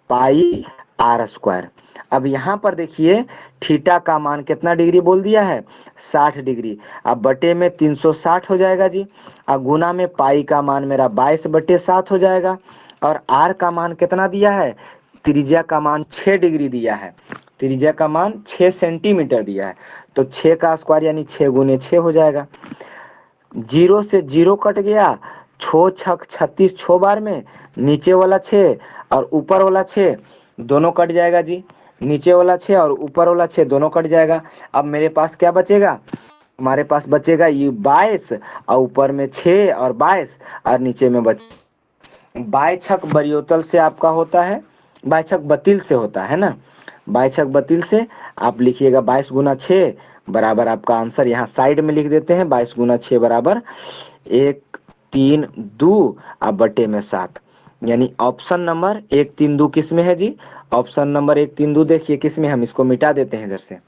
A: पाई आर स्क्वायर। अब यहाँ पर देखिए थीटा का मान कितना डिग्री बोल दिया है, 60 डिग्री। अब बटे में 360 हो जाएगा जी, अब गुना में पाई का मान मेरा 22/7 हो जाएगा, और आर का मान कितना दिया है, त्रिज्या का मान 6 डिग्री दिया है, त्रिज्या का मान 6 सेंटीमीटर दिया है, तो 6 का स्क्वायर यानी 6 गुने 6 हो जाएगा। 0 से 0 कट गया, 6 छक 36 6 बार में, नीचे वाला 6 और ऊपर वाला 6 दोनों कट जाएगा जी, नीचे वाला 6 और ऊपर वाला 6 दोनों कट जाएगा। अब मेरे पास क्या बचेगा, हमारे पास बचेगा ये 22 और ऊपर में 6 और 22 और नीचे में बच 22 छक बरियोतल से आपका होता है, 22 छक बतिल से होता है ना, 22 छक बतिल से आप लिखिएगा 22 गुना 6 बराबर आपका आंसर यहाँ साइड में लिख देते हैं, 22 गुना 6 बराबर 1 3 2 अब बटे में 7, यानी ऑप्शन नंबर 1 3 2 किस में है जी, ऑप्शन नंबर 1 3 2 देखिए किस में, हम इसको मिटा देते हैं इधर से,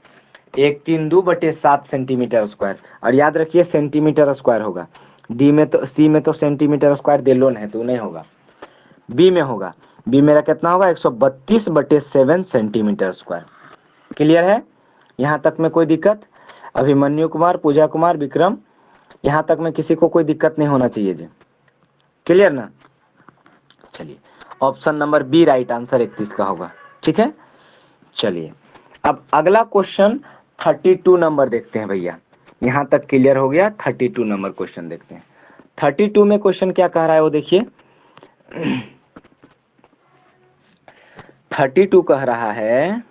A: 1 3 2 बटे 7 सेंटीमीटर स्क्वायर, और याद रखिए सेंटीमीटर स्क्वायर होगा, डी में तो, सी में तो सेंटीमीटर स्क्वायर बेलोन है तो नहीं होगा, बी में होगा। बी मेरा कितना होगा 132/7 सेंटीमीटर स्क्वायर। क्लियर है? यहाँ तक में कोई दिक्कत? अभिमन्यु कुमार, पूजा कुमार, विक्रम, यहाँ तक में किसी को कोई दिक्कत नहीं होना चाहिए जी। क्लियर ना? चलिए, option number B right answer 31 का होगा। ठीक है, चलिए अब अगला क्वेश्चन 32 नंबर देखते हैं भैया। यहाँ तक क्लियर हो गया। 32 नंबर क्वेश्चन देखते हैं। 32 में क्वेश्चन क्या कह रहा है वो देखिए। 32 कह रहा है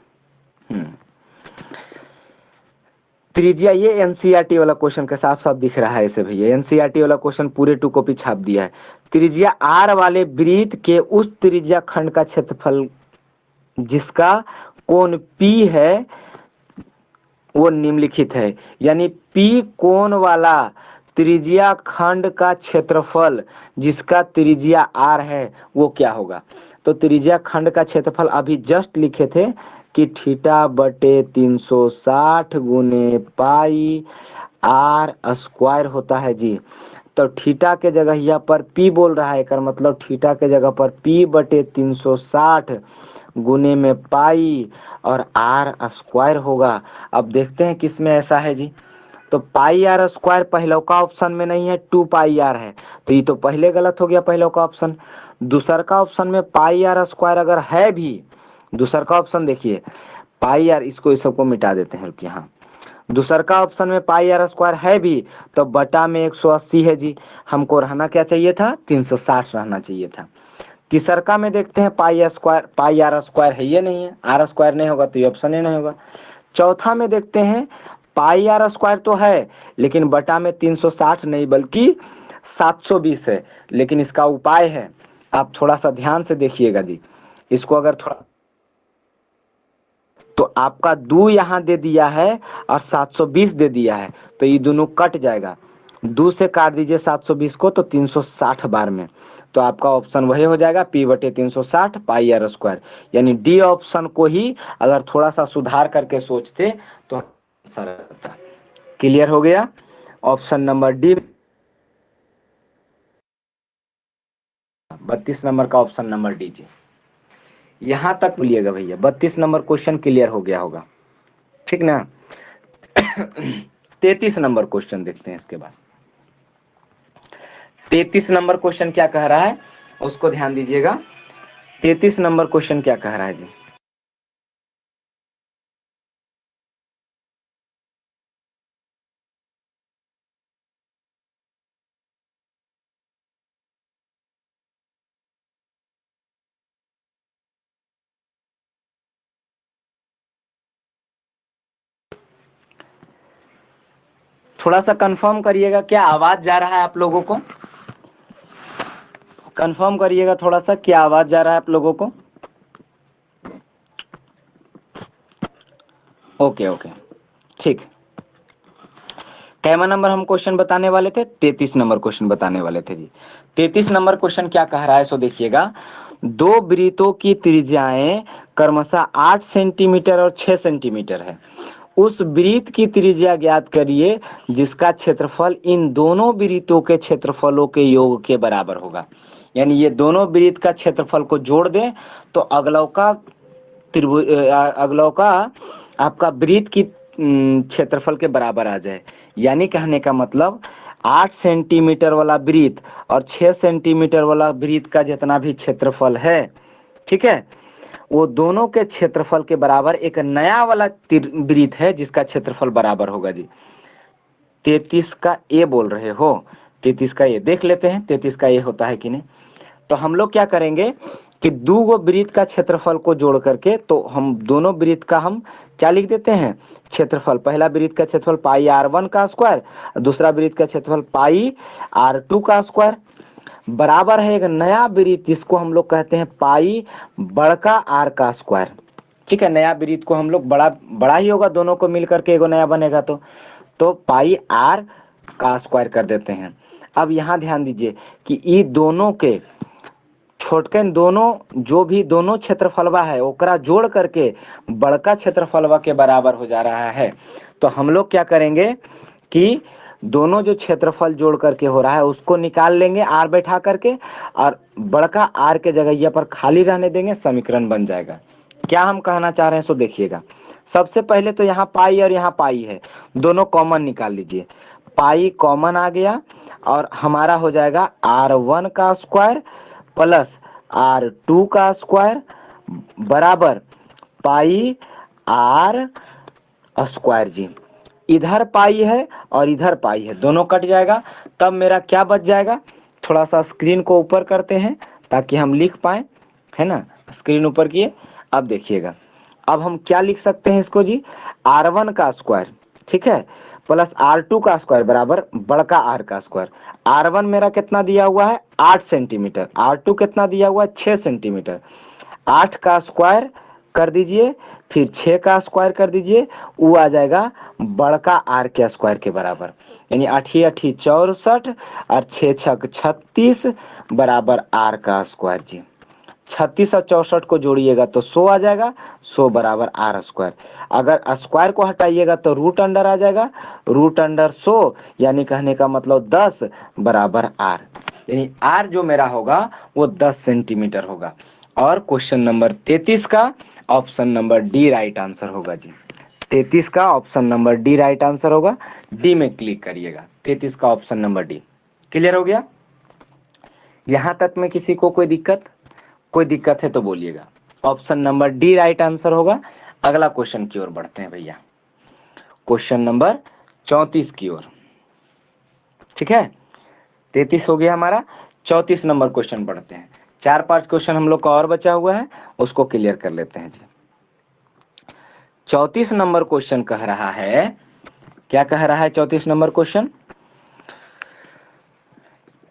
A: त्रिज्या, ये एनसीईआरटी वाला क्वेश्चन का साफ साफ दिख रहा है इसे भैया। एनसीईआरटी वाला क्वेश्चन पूरे 2 कॉपी छाप दिया है। त्रिज्या आर वाले वृत्त के उस त्रिज्या खंड का क्षेत्रफल जिसका कोण P है वो निम्नलिखित है। यानी P कोण वाला त्रिज्या खंड का क्षेत्रफल जिसका त्रिज्या R है वो क्या होगा? तो त्रिज्या खंड का क्षेत्रफल अभी जस्ट लिखे थे कि θ/360 गुने पाई R स्क्वायर होता है जी। तो थीटा के जगह यहाँ पर P बोल रहा है, कर मतलब थीटा के जगह पर P/360 गुने में पाई और R स्क्वायर होगा। अब देखते हैं किस में ऐसा है जी। तो पाई आर स्क्वायर पहले का ऑप्शन में नहीं है, 2πr है, तो ये तो पहले गलत हो गया पहले का ऑप्शन। दूसर का ऑप्शन में पाई आर स्क्वायर अगर है भी, दूसर का ऑप्शन देखिए पाई आर, इसको इस सबको मिटा देते हैं यहाँ। दूसर का ऑप्शन में पाई आर स्क्वायर है भी तो बटा में 180 है जी। हमको रहना क्या चाहिए था? 360 रहना चाहिए था। तीसरका में देखते हैं पाई आर स्क्वायर है, ये नहीं है, आर स्क्वायर नहीं होगा तो ये ऑप्शन ही नहीं होगा। चौथा में देखते हैं पाई आर स्क्वायर तो है लेकिन बटा में 360 नहीं बल्कि 720 है। लेकिन इसका उपाय है, आप थोड़ा सा ध्यान से देखिएगा जी। इसको अगर थोड़ा, तो आपका 2 यहाँ दे दिया है और 720 दे दिया है तो ये दोनों कट जाएगा। 2 से काट दीजिए 720 को तो 360 बार में, तो आपका ऑप्शन वही हो जाएगा P/360 पाई आर स्क्वायर। यानी डी ऑप्शन को ही अगर थोड़ा सा सुधार करके सोचते तो आंसर रहता। क्लियर हो गया? ऑप्शन नंबर डी, 32 नंबर का ऑप्शन नंबर डी जी। यहां तक बोलिएगा भैया 32 नंबर क्वेश्चन क्लियर हो गया होगा, ठीक ना? 33 नंबर क्वेश्चन देखते हैं इसके बाद। 33 नंबर क्वेश्चन क्या कह रहा है उसको ध्यान दीजिएगा। 33 नंबर क्वेश्चन क्या कह रहा है जी। थोड़ा सा कंफर्म करिएगा, क्या आवाज जा रहा है आप लोगों को? कंफर्म करिएगा थोड़ा सा, क्या आवाज जा रहा है आप लोगों को? ओके ओके, ठीक। कैमा नंबर हम क्वेश्चन बताने वाले थे? 33 नंबर क्वेश्चन बताने वाले थे जी। 33 नंबर क्वेश्चन क्या कह रहा है सो देखिएगा। दो वृत्तों की त्रिज्याएं क्रमशः 8 सेंटीमीटर और 6 सेंटीमीटर है। उस वृत्त की त्रिज्या ज्ञात करिए जिसका क्षेत्रफल इन दोनों वृत्तों के क्षेत्रफलों के योग के बराबर होगा। यानी ये दोनों वृत्त का क्षेत्रफल को जोड़ दें तो अगलौका अगलौका आपका वृत्त की क्षेत्रफल के बराबर आ जाए। यानी कहने का मतलब 8 सेंटीमीटर वाला वृत्त और 6 सेंटीमीटर वाला वृत्त का जितना भी क्षेत्रफल है, ठीक है, वो दोनों के क्षेत्रफल के बराबर एक नया वाला वृत्त है जिसका क्षेत्रफल बराबर होगा जी। 33 का ए बोल रहे हो? 33 का ए देख लेते हैं 33 का ए होता है कि नहीं। तो हम लोग क्या करेंगे कि दो गो वृत्त का क्षेत्रफल को जोड़ करके, तो हम दोनों वृत्त का हम क्या लिख देते हैं क्षेत्रफल। पहला वृत्त का क्षेत्रफल पाई r1 का स्क्वायर, दूसरा वृत्त का क्षेत्रफल पाई r2 का स्क्वायर, बराबर है एक नया वृत्त जिसको हम लोग कहते हैं पाई बड़का आर का स्क्वायर। ठीक है, नया वृत्त को हम लोग बड़ा ही होगा, दोनों को मिलकर के एगो नया बनेगा तो पाई आर का स्क्वायर कर देते हैं। अब यहाँ ध्यान दीजिए कि ये दोनों के छोटके दोनों जो भी दोनों क्षेत्रफलवा है ओकरा जोड़ करके बड़का क्षेत्रफलवा के बराबर हो जा रहा है। तो हम लोग क्या करेंगे कि दोनों जो क्षेत्रफल जोड़ करके हो रहा है उसको निकाल लेंगे आर बैठा करके, और बड़का आर के जगह पर खाली रहने देंगे, समीकरण बन जाएगा। क्या हम कहना चाह रहे हैं सो देखिएगा। सबसे पहले तो यहाँ पाई और यहाँ पाई है, दोनों कॉमन निकाल लीजिए। पाई कॉमन आ गया और हमारा हो जाएगा R1 का स्क्वायर प्लस R2 का स्क्वायर बराबर पाई आर स्क्वायर जी। इधर पाई है और इधर पाई है, दोनों कट जाएगा। तब मेरा क्या बच जाएगा, थोड़ा सा स्क्रीन को ऊपर करते हैं ताकि हम लिख पाए, है ना। स्क्रीन ऊपर किए, अब देखिएगा। अब हम क्या लिख सकते हैं इसको जी, R1 का स्क्वायर, ठीक है, प्लस R2 का स्क्वायर बराबर बड़का आर का स्क्वायर। R1 मेरा कितना दिया हुआ है 8 सेंटीमीटर, R2 कितना दिया हुआ है 6 सेंटीमीटर। 8 का स्क्वायर कर दीजिए, फिर 6 का स्क्वायर कर दीजिए, वो आ जाएगा बड़का आर के स्क्वायर के बराबर, यानी 8 8 64 और 6 6 36 बराबर आर का स्क्वायर जी। 36 और 64 को जोड़िएगा तो 100 आ जाएगा, 100 बराबर आर स्क्वायर। अगर स्क्वायर को हटाइएगा तो रूट अंडर आ जाएगा, रूट अंडर 100 यानी कहने का मतलब 10 बराबर आर, यानी आर जो मेरा होगा वो 10 सेंटीमीटर होगा। और क्वेश्चन नंबर 33 का option number D right answer होगा जी। 33 का option number D right answer होगा, डी में क्लिक करिएगा। 33 का ऑप्शन नंबर डी क्लियर हो गया। यहां तक में किसी को कोई दिक्कत है तो बोलिएगा। Option number D right answer होगा। अगला क्वेश्चन की ओर बढ़ते हैं भैया, क्वेश्चन नंबर 34 की ओर, ठीक है। 33 हो गया हमारा, 34 नंबर क्वेश्चन बढ़ते हैं। 4-5 क्वेश्चन हम लोग का और बचा हुआ है, उसको क्लियर कर लेते हैं जी। 34 नंबर क्वेश्चन कह रहा है, क्या कह रहा है 34 नंबर क्वेश्चन,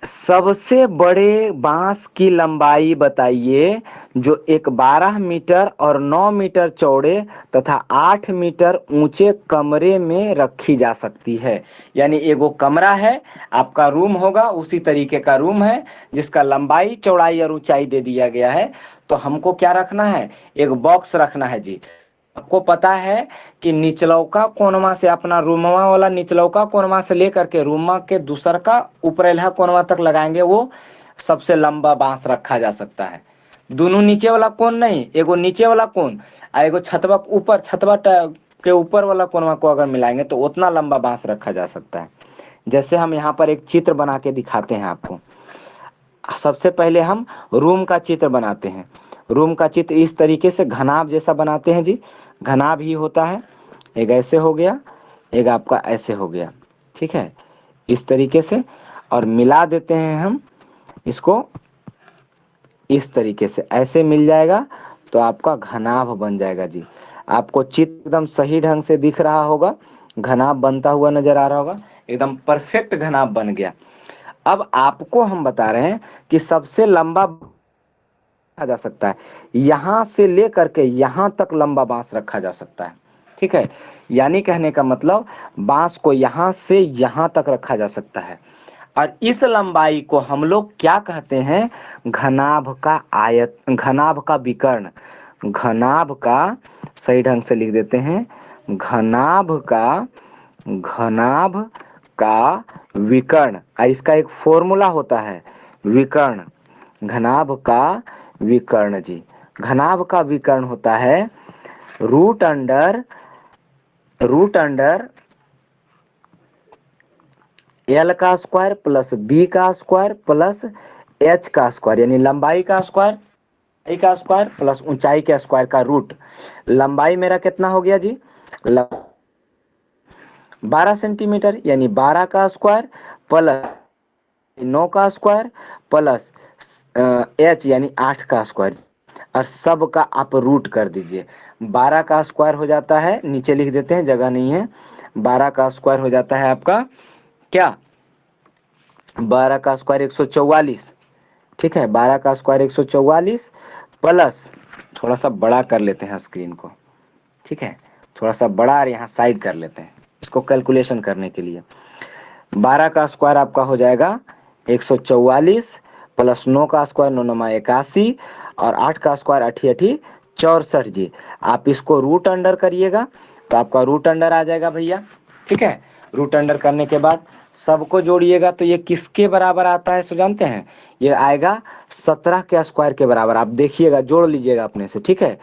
A: सबसे बड़े बांस की लंबाई बताइए जो एक 12 मीटर और 9 मीटर चौड़े तथा 8 मीटर ऊंचे कमरे में रखी जा सकती है। यानी एगो कमरा है, आपका रूम होगा, उसी तरीके का रूम है जिसका लंबाई चौड़ाई और ऊंचाई दे दिया गया है। तो हमको क्या रखना है, एक बॉक्स रखना है जी। आपको पता है कि निचलौका कोनवा से, अपना रूमवा वाला निचलौका कोनवा से लेकर के रूमा के दूसर का ऊपरला कोनवा तक लगाएंगे, वो सबसे लंबा बांस रखा जा सकता है। दोनों नीचे वाला कोन नहीं, एगो नीचे वाला कोन और एगो छतवा ऊपर, छतवा के ऊपर वाला कोनवा को अगर मिलाएंगे तो उतना लंबा बांस रखा जा सकता है। जैसे हम यहाँ पर एक चित्र बना के दिखाते हैं आपको। सबसे पहले हम रूम का चित्र बनाते हैं। रूम का चित्र इस तरीके से घनाभ जैसा बनाते हैं जी। घनाभ ही होता है, एक ऐसे हो गया, एक आपका ऐसे हो गया, ठीक है, इस तरीके से। और मिला देते हैं हम इसको इस तरीके से, ऐसे मिल जाएगा तो आपका घनाभ बन जाएगा जी। आपको चित्र एकदम सही ढंग से दिख रहा होगा, घनाभ बनता हुआ नजर आ रहा होगा, एकदम परफेक्ट घनाभ बन गया। अब आपको हम बता रहे हैं कि सबसे लंबा रखा जा सकता है, यहां से लेकर के यहां तक लंबा बांस रखा जा सकता है, ठीक है। यानी कहने का मतलब बांस को यहां से यहां तक रखा जा सकता है। और इस लंबाई को हम लोग क्या कहते हैं, घनाभ का आयत, घनाभ का विकर्ण। घनाभ का, सही ढंग से लिख देते हैं, घनाभ का विकर्ण। इसका एक फॉर्मूला होता है, विकर्ण, घनाभ का विकर्ण जी। घनाभ का विकर्ण होता है रूट अंडर एल का स्क्वायर प्लस बी का स्क्वायर प्लस एच का स्क्वायर, यानी लंबाई का स्क्वायर प्लस ऊंचाई के स्क्वायर का रूट। लंबाई मेरा कितना हो गया जी, 12 सेंटीमीटर, यानी 12 का स्क्वायर प्लस 9 का स्क्वायर प्लस एच यानी 8 का स्क्वायर, और सब का आप रूट कर दीजिए। 12 का स्क्वायर हो जाता है, नीचे लिख देते हैं, जगह नहीं है, 12 का स्क्वायर हो जाता है आपका क्या, 12 का स्क्वायर 144, ठीक है। 12 का स्क्वायर 144 प्लस, थोड़ा सा बड़ा कर लेते हैं स्क्रीन को, ठीक है, थोड़ा सा बड़ा और यहाँ साइड कर लेते हैं इसको कैलकुलेशन करने के लिए। 12 का स्क्वायर आपका हो जाएगा 144 प्लस 9 का स्क्वायर 9 9 81 और 8 का स्क्वायर 8 8 64 जी। आप इसको रूट अंडर करिएगा तो आपका रूट अंडर आ जाएगा भैया, ठीक है। रूट अंडर करने के बाद सबको जोड़िएगा तो ये किसके बराबर आता है सो जानते हैं? ये आएगा 17 के स्क्वायर के बराबर। आप देखिएगा, जोड़ लीजिएगा अपने से, ठीक है।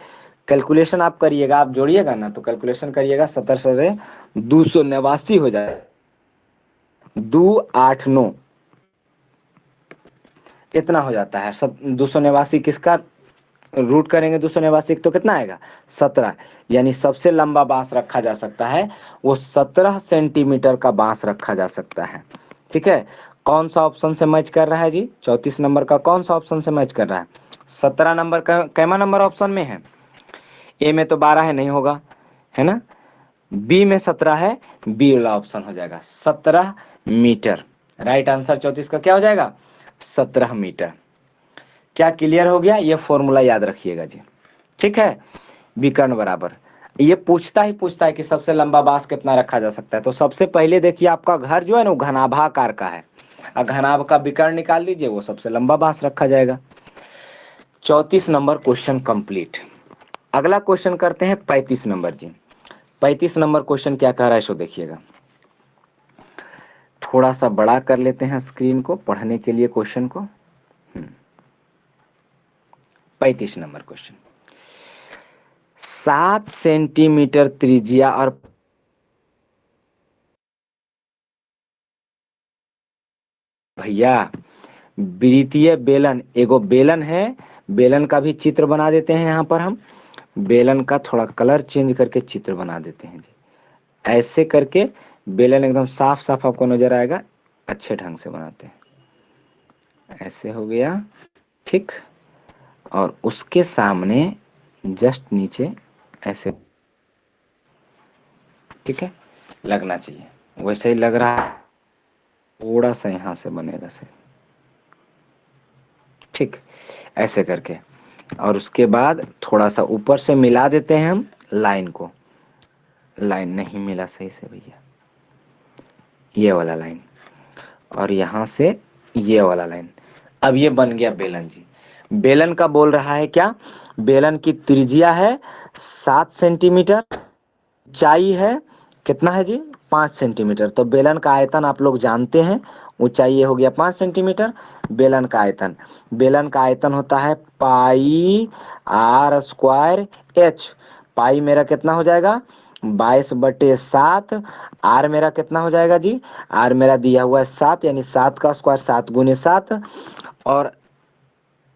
A: कैलकुलेशन आप करिएगा, आप जोड़िएगा ना तो कैलकुलेशन करिएगा, 17 से 289 हो जाए, 289 इतना हो जाता है। 289 किसका रूट करेंगे? 289 तो कितना आएगा? 17। यानी सबसे लंबा बांस रखा जा सकता है वो 17 सेंटीमीटर का बांस रखा जा सकता है, ठीक है। कौन सा ऑप्शन से मैच कर रहा है जी? 34 नंबर का कौन सा ऑप्शन से मैच कर रहा है? 17 नंबर का कैमा नंबर ऑप्शन में है? ए में तो 12 है, नहीं होगा, है ना। बी में 17 है, बी वाला ऑप्शन हो जाएगा 17 मीटर। राइट आंसर 34 का क्या हो जाएगा? 17 मीटर। क्या क्लियर हो गया? ये फॉर्मूला याद रखिएगा जी, ठीक है। विकर्ण बराबर ये पूछता है कि सबसे लंबा बांस कितना रखा जा सकता है। तो सबसे पहले देखिए, आपका घर जो है ना वो घनाभाकार का है, और घनाभ का विकर्ण निकाल लीजिए, वो सबसे लंबा बांस रखा जाएगा। 34 नंबर क्वेश्चन कंप्लीट। अगला क्वेश्चन करते हैं 35 नंबर जी। 35 नंबर क्वेश्चन क्या कह रहा है सो देखिएगा। थोड़ा सा बड़ा कर लेते हैं स्क्रीन को पढ़ने के लिए क्वेश्चन को। 35 नंबर क्वेश्चन, 7 सेंटीमीटर त्रिज्या और भैया वृत्तीय बेलन, एगो बेलन है, बेलन का भी चित्र बना देते हैं। यहाँ पर हम बेलन का थोड़ा कलर चेंज करके चित्र बना देते हैं जी। ऐसे करके बेलन एकदम साफ साफ आपको नजर आएगा, अच्छे ढंग से बनाते हैं। ऐसे हो गया, ठीक। और उसके सामने जस्ट नीचे ऐसे, ठीक है, लगना चाहिए। वैसे ही लग रहा है, थोड़ा सा यहाँ से बनेगा से, ठीक, ऐसे करके। और उसके बाद थोड़ा सा ऊपर से मिला देते हैं हम लाइन को। लाइन नहीं मिला सही से भैया, ये वाला लाइन, और यहाँ से ये वाला लाइन। अब ये बन गया बेलन जी। बेलन का बोल रहा है क्या? बेलन की त्रिज्या है 7 सेंटीमीटर, ऊंचाई है कितना है जी? 5 सेंटीमीटर। तो बेलन का आयतन आप लोग जानते हैं, ऊंचाई ये हो गया 5 सेंटीमीटर। बेलन का आयतन, बेलन का आयतन होता है पाई आर स्क्वायर एच। पाई मेरा कितना हो जाएगा? 22/7। आर मेरा कितना हो जाएगा जी? आर मेरा दिया हुआ है 7, यानी 7 का स्क्वायर 7 गुने 7। और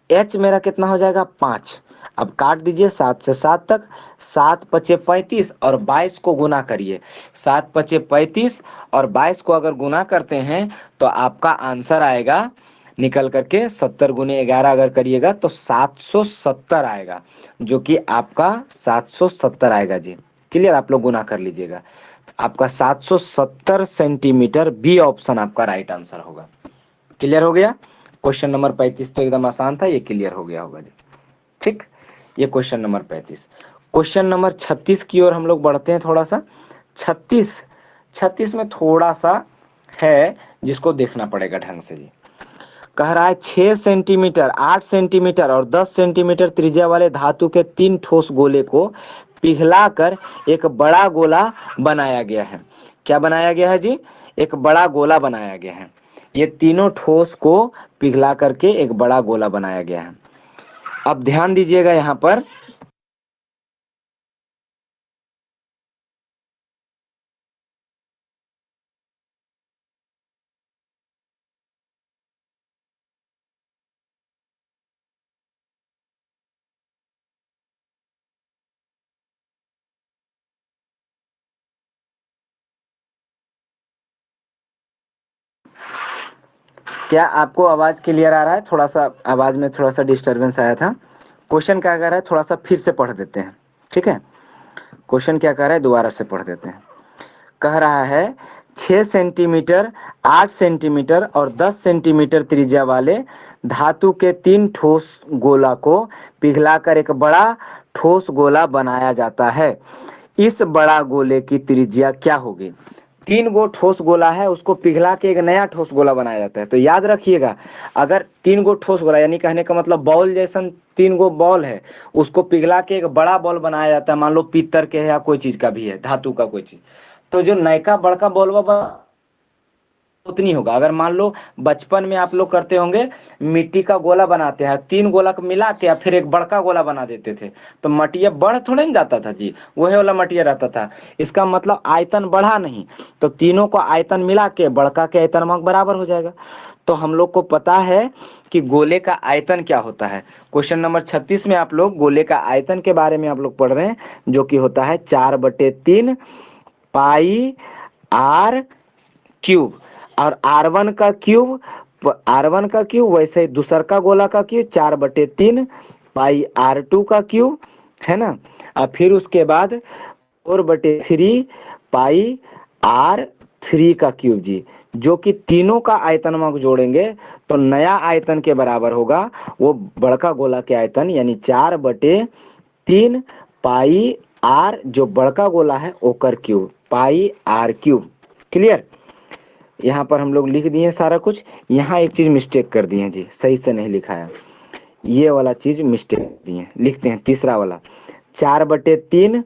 A: एच मेरा कितना हो जाएगा? 5। अब काट दीजिए 7 से 7 तक, 7 पचे 35 और 22 को गुना करिए। 7 पचे 35 और 22 को अगर गुना करते हैं तो आपका आंसर आएगा निकल करके 70 गुने 11 अगर करिएगा तो 770 आएगा, जो कि आपका 770 आएगा जी। क्लियर? आप लोग गुना कर लीजिएगा, आपका 770 सेंटीमीटर बी ऑप्शन आपका राइट आंसर होगा। क्लियर हो गया? क्वेश्चन नंबर 35 तो एकदम आसान था, ये क्लियर हो गया होगा जी, ठीक। ये क्वेश्चन नंबर 35। क्वेश्चन नंबर 36 की ओर हम लोग बढ़ते हैं थोड़ा सा। 36 में थोड़ा सा है जिसको देखना पड़ेगा ढंग से जी। कह रहा है 6 सेंटीमीटर, 8 सेंटीमीटर और 10 सेंटीमीटर त्रिज्या वाले धातु के 3 ठोस गोले को पिघलाकर एक बड़ा गोला बनाया गया है। क्या बनाया गया है जी? एक बड़ा गोला बनाया गया है। ये तीनों ठोस को पिघला करके एक बड़ा गोला बनाया गया है। अब ध्यान दीजिएगा यहाँ पर, क्या आपको आवाज क्लियर आ रहा है? थोड़ा सा आवाज में थोड़ा सा डिस्टरबेंस आया था। क्वेश्चन क्या कह रहा है थोड़ा सा फिर से पढ़ देते हैं, ठीक है। क्वेश्चन क्या कह रहा है दोबारा से पढ़ देते हैं। कह रहा है 6 सेंटीमीटर, 8 सेंटीमीटर और 10 सेंटीमीटर त्रिज्या वाले धातु के 3 ठोस गोला को पिघलाकर एक बड़ा ठोस गोला बनाया जाता है। इस बड़ा गोले की त्रिज्या क्या होगी? 3 गो ठोस गोला है, उसको पिघला के एक नया ठोस गोला बनाया जाता है। तो याद रखिएगा, अगर 3 गो ठोस गोला, यानी कहने का मतलब बॉल जैसन 3 गो बॉल है, उसको पिघला के एक बड़ा बॉल बनाया जाता है। मान लो पीतल के है या कोई चीज का भी है, धातु का कोई चीज, तो जो नयका बड़का बॉलवा उतनी होगा। अगर मान लो बचपन में आप लोग करते होंगे, मिट्टी का गोला बनाते हैं, 3 गोला को मिला के फिर एक बड़का गोला बना देते थे, तो मटिया बढ़ थोड़े नहीं जाता था जी, वही वाला मटिया रहता था। इसका मतलब आयतन बढ़ा नहीं, तो तीनों को आयतन मिला के बड़का के आयतन बराबर हो जाएगा। तो हम लोग को पता है कि गोले का आयतन क्या होता है। क्वेश्चन नंबर 36 में आप लोग गोले का आयतन के बारे में आप लोग पढ़ रहे हैं, जो कि होता है 4/3 पाई आर क्यूब। और आर वन का क्यूब वैसे ही दूसर का गोला का क्यूब 4/3 पाई R2 का क्यूब, है ना। और फिर उसके बाद 4/3 पाई R3 का क्यूब जी, जो कि तीनों का आयतन हम जोड़ेंगे तो नया आयतन के बराबर होगा, वो बड़का गोला के आयतन, यानी 4/3 पाई आर जो बड़का गोला है ओकर cube, pi r cube. Clear. यहाँ पर हम लोग लिख दिए सारा कुछ। यहाँ एक चीज मिस्टेक कर दिए जी, सही से नहीं लिखा है, ये वाला चीज मिस्टेक दिए। लिखते हैं तीसरा वाला, 4/3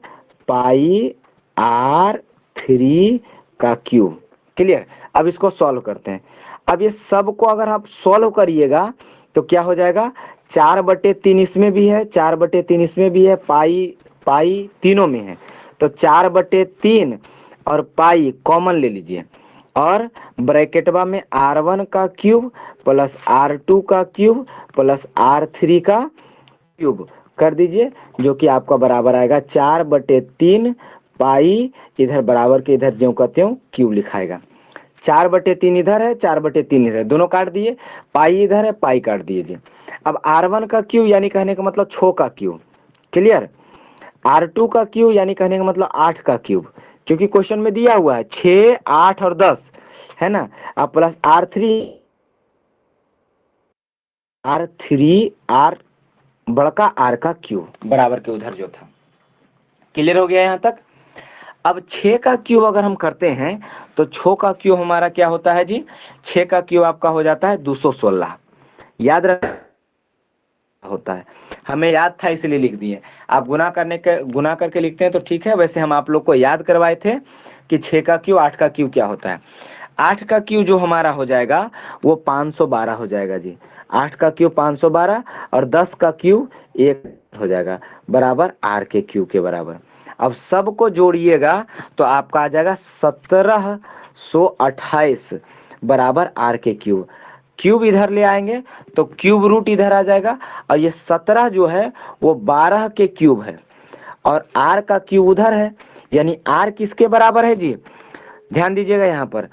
A: पाई R3 का क्यूब। क्लियर। अब इसको सॉल्व करते हैं। अब ये सब को अगर आप सॉल्व करिएगा तो क्या हो जाएगा, 4/3 इसमें भी है, 4/3 इसमें भी है, पाई पाई तीनों में है, तो 4/3 और पाई कॉमन ले लीजिए, और ब्रैकेटवा में R1 का क्यूब प्लस R2 का क्यूब प्लस R3 का क्यूब कर दीजिए, जो कि आपका बराबर आएगा 4/3 पाई, इधर बराबर के इधर ज्यों का त्यों क्यूब लिखाएगा। 4/3 इधर है, 4/3 इधर, दोनों काट दिए, पाई इधर है, पाई काट दिए। अब R1 का क्यूब यानी कहने का मतलब 6 का क्यूब। क्लियर। R2 का क्यूब यानी कहने का मतलब 8 का क्यूब, क्योंकि क्वेश्चन में दिया हुआ है 6, 8 और 10, है ना। अब प्लस R3 बड़का आर का क्यूब बराबर के उधर जो था। क्लियर हो गया यहाँ तक। अब 6 का क्यूब अगर हम करते हैं तो 6 का क्यूब हमारा क्या होता है जी, 6 का क्यूब आपका हो जाता है 216। याद रख होता है, हमें याद था इसलिए लिख दिए। आप गुना करके लिखते हैं तो ठीक है, वैसे हम आप लोग को याद करवाए थे कि 6 का क्यूब 8 का क्यूब क्या होता है। 8 का क्यूब जो हमारा हो जाएगा वो 512 हो जाएगा जी। 8 का क्यूब 512 और 10 का क्यूब 1 हो जाएगा, बराबर आर के क्यूब के बराबर। अब सबको जोड़िएगा तो आपका आ जाएगा 1728 बराबर आर के क्यूब। क्यूब इधर ले आएंगे तो क्यूब रूट इधर आ जाएगा, और ये 17 जो है वो 12 के क्यूब है, और आर का क्यूब उधर है, यानी आर किसके बराबर है जी, ध्यान दीजिएगा यहाँ पर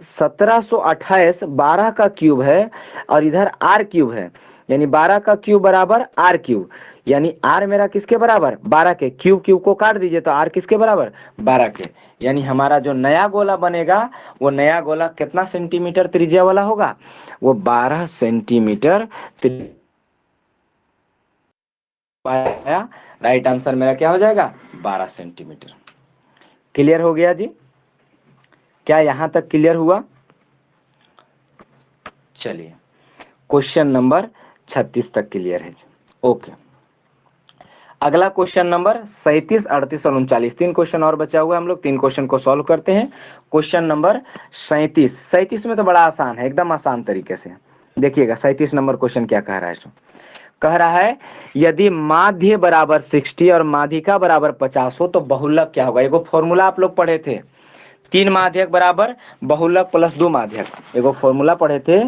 A: 1728 12 का क्यूब है, और इधर आर क्यूब है, यानी 12 का क्यूब बराबर आर क्यूब, यानी आर मेरा किसके बराबर 12 के, क्यूब क्यूब को काट दीजिए तो आर किसके बराबर 12 के। यानी हमारा जो नया गोला बनेगा वो नया गोला कितना सेंटीमीटर त्रिज्या वाला होगा, वो 12 सेंटीमीटर पाया। राइट आंसर मेरा क्या हो जाएगा 12 सेंटीमीटर। क्लियर हो गया जी, क्या यहां तक क्लियर हुआ। चलिए क्वेश्चन नंबर 36 तक क्लियर है। ओके, अगला क्वेश्चन नंबर 37, 38 और 39, 3 क्वेश्चन और बचा हुआ है, हम लोग 3 क्वेश्चन को सॉल्व करते हैं। क्वेश्चन नंबर 37 में तो बड़ा आसान है, एकदम आसान तरीके से। देखिएगा 37 नंबर क्वेश्चन क्या कह रहा है। कह रहा है यदि माध्य बराबर 60 और माध्यिका बराबर 50 हो तो बहुलक क्या होगा। एगो फॉर्मूला आप लोग पढ़े थे, 3 माध्यक बराबर बहुलक प्लस 2 माध्यक। एगो फॉर्मूला पढ़े थे,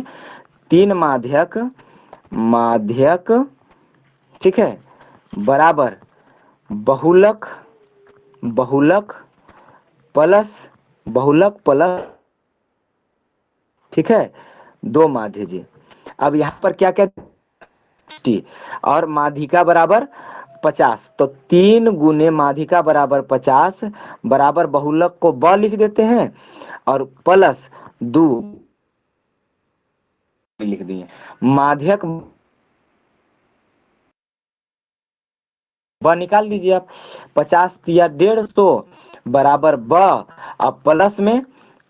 A: 3 माध्यक माध्यक, ठीक है, बराबर बहुलक बहुलक प्लस, ठीक है, 2 माध्य जी। अब यहाँ पर क्या क्या, और माध्यिका बराबर 50, तो 3 गुने माध्यिका बराबर 50 बराबर बहुलक को ब लिख देते हैं, और प्लस 2 लिख दिए। माध्यक ब निकाल दीजिए आप, 50 या 150 बराबर ब, अब प्लस में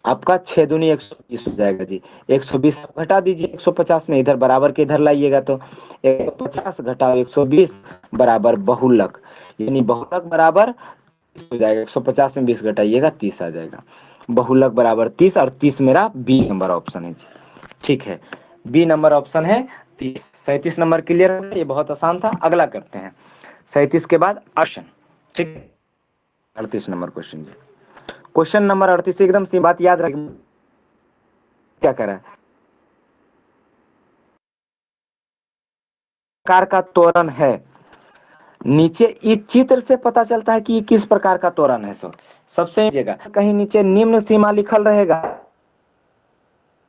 A: आपका 6 दूनी 120 हो जाएगा जी। 120 घटा दीजिए 150 में, इधर बराबर के इधर लाइएगा तो 150 घटाओ 120 बराबर बहुलक, यानी बहुलक बराबर हो जाएगा, 150 में 20 घटाइएगा 30 आ जाएगा। बहुलक बराबर 30 और 30 मेरा बी नंबर ऑप्शन है। ठीक है, बी नंबर ऑप्शन है 30। 37 नंबर क्लियर है, ये बहुत आसान था। अगला करते हैं 37 के बाद ऑप्शन। ठीक, 38 नंबर क्वेश्चन। क्वेश्चन नंबर 38 एकदम सी बात याद रख, क्या करा है, प्रकार का तोरण है। नीचे इस चित्र से पता चलता है कि ये किस प्रकार का तोरण है। सर सबसे जगह कहीं नीचे निम्न सीमा लिखल रहेगा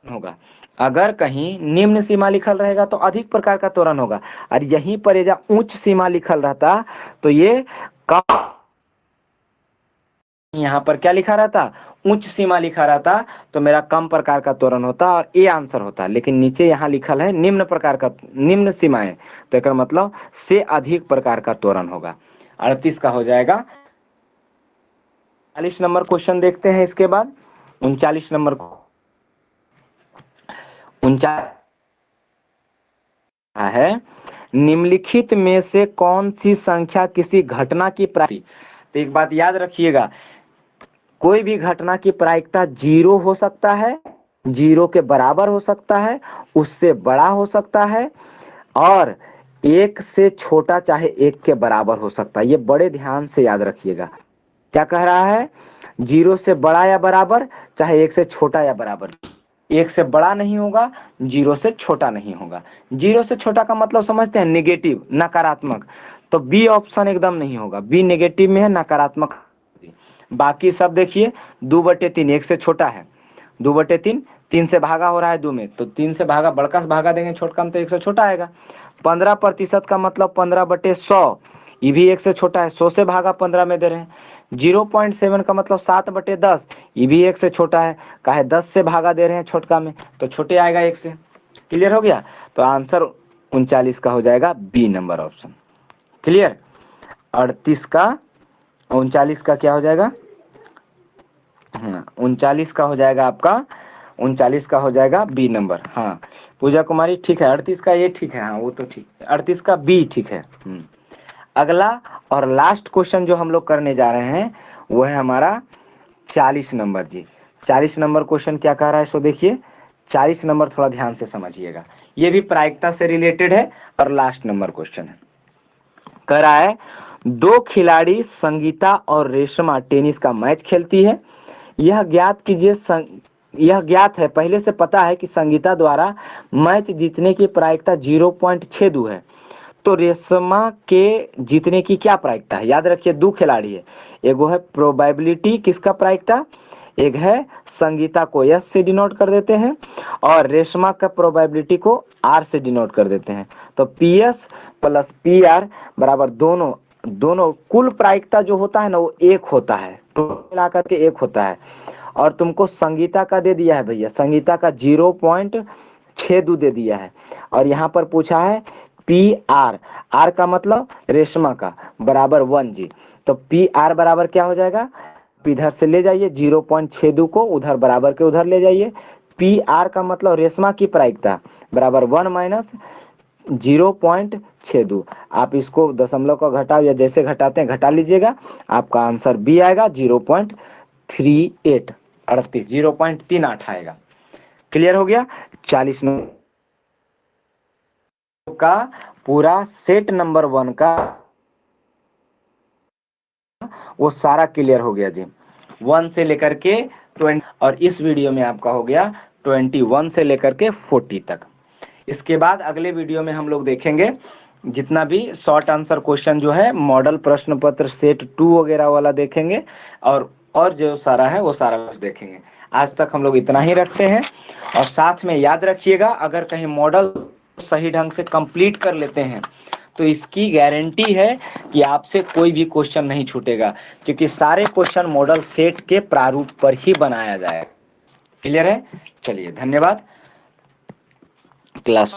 A: होगा, अगर कहीं निम्न सीमा लिखल रहेगा तो अधिक प्रकार का तोरण होगा, और यहीं पर ये उच्च सीमा लिखल रहता तो ये कम, यहाँ पर क्या लिखा रहता, उच्च सीमा लिखा रहता तो मेरा कम प्रकार का तोरण होता और ए आंसर होता। लेकिन नीचे यहाँ लिखल है निम्न प्रकार का, निम्न सीमाएं, तो एक मतलब से अधिक प्रकार का तोरण होगा। 38 का हो जाएगा। 40 नंबर क्वेश्चन देखते हैं इसके बाद। 39 नंबर, 39 है, निम्नलिखित में से कौन सी संख्या किसी घटना की प्रायिकता, तो एक बात याद रखिएगा, कोई भी घटना की प्रायिकता 0 हो सकता है, 0 के बराबर हो सकता है, उससे बड़ा हो सकता है, और 1 से छोटा चाहे 1 के बराबर हो सकता है। ये बड़े ध्यान से याद रखिएगा। क्या कह रहा है, 0 से बड़ा या बराबर, चाहे 1 से छोटा या बराबर। 1 से बड़ा नहीं होगा, 0 से छोटा नहीं होगा। 0 से छोटा का मतलब समझते हैं, नेगेटिव, नकारात्मक। तो बी ऑप्शन एकदम नहीं होगा, बी नेगेटिव में है, नकारात्मक। बाकी सब देखिए, 2/3 1 से छोटा है, 2/3 3 से भागा हो रहा है 2 में, तो 3 से भागा, बड़का से भागा देंगे छोटका में तो 1 से छोटा आएगा। 15% का मतलब 15/100, ये भी 1 से छोटा है, 100 से भागा 15 में दे रहे हैं। 0.7 का मतलब 7/10, ये भी 1 से छोटा है, काहे 10 से भागा दे रहे हैं छोटका में, तो छोटे आएगा 1 से। क्लियर हो गया, तो आंसर 39 का हो जाएगा बी नंबर ऑप्शन। क्लियर, 38 का, 39 का क्या हो जाएगा, 39 का हो जाएगा आपका, 39 का हो जाएगा बी नंबर। हाँ पूजा कुमारी ठीक है, 38 का ये ठीक है, हाँ वो तो ठीक है, 38 का बी ठीक है। अगला और लास्ट क्वेश्चन जो हम लोग करने जा रहे हैं वो है हमारा 40 नंबर जी। 40 नंबर क्वेश्चन क्या कह रहा है, सो देखिए, 40 नंबर थोड़ा ध्यान से समझिएगा, ये भी प्रायिकता से रिलेटेड है और लास्ट नंबर क्वेश्चन है। कह रहा है, दो खिलाड़ी संगीता और रेशमा टेनिस का मैच खेलती है। यह ज्ञात कीजिए, यह ज्ञात है, पहले से पता है कि संगीता द्वारा मैच जीतने की प्रायिकता 0.62 है, तो रेशमा के जीतने की क्या प्रायिकता है। याद रखिए, दो खिलाड़ी है, एगो है प्रोबेबिलिटी, किसका प्रायिकता, एक है संगीता को एस से डिनोट कर देते हैं और रेशमा का प्रोबेबिलिटी को आर से डिनोट कर देते हैं। तो P S plus P R बराबर दोनों, दोनों कुल प्रायिकता जो होता है ना वो 1 होता है, टोटल मिलाकर के 1 होता है। और तुमको संगीता का दे दिया है भैया, संगीता का 0.62 दे दिया है, और यहाँ पर पूछा है पी आर, आर का मतलब रेशमा का, बराबर 1 जी। तो पी आर बराबर क्या हो जाएगा, इधर से ले जाइए 0.62 को, उधर बराबर के उधर ले जाइए। पी आर का मतलब रेशमा की प्रायिकता बराबर 1 माइनस 0.62। आप इसको दशमलव का घटाओ या जैसे घटाते हैं घटा लीजिएगा, आपका आंसर बी आएगा 0.38, 38 0.38 आएगा। क्लियर हो गया। 40 का पूरा सेट नंबर 1 का वो सारा क्लियर हो गया जी, 1 से लेकर के 20, और इस वीडियो में आपका हो गया 21 से लेकर के 40 तक। इसके बाद अगले वीडियो में हम लोग देखेंगे जितना भी शॉर्ट आंसर क्वेश्चन जो है, मॉडल प्रश्न पत्र सेट 2 वगैरह वाला देखेंगे, और जो सारा है वो सारा कुछ देखेंगे। आज तक हम लोग इतना ही रखते हैं, और साथ में याद रखिएगा, अगर कहीं मॉडल सही ढंग से कंप्लीट कर लेते हैं तो इसकी गारंटी है कि आपसे कोई भी क्वेश्चन नहीं छूटेगा, क्योंकि सारे क्वेश्चन मॉडल सेट के प्रारूप पर ही बनाया जाएगा। क्लियर है, चलिए धन्यवाद। क्लास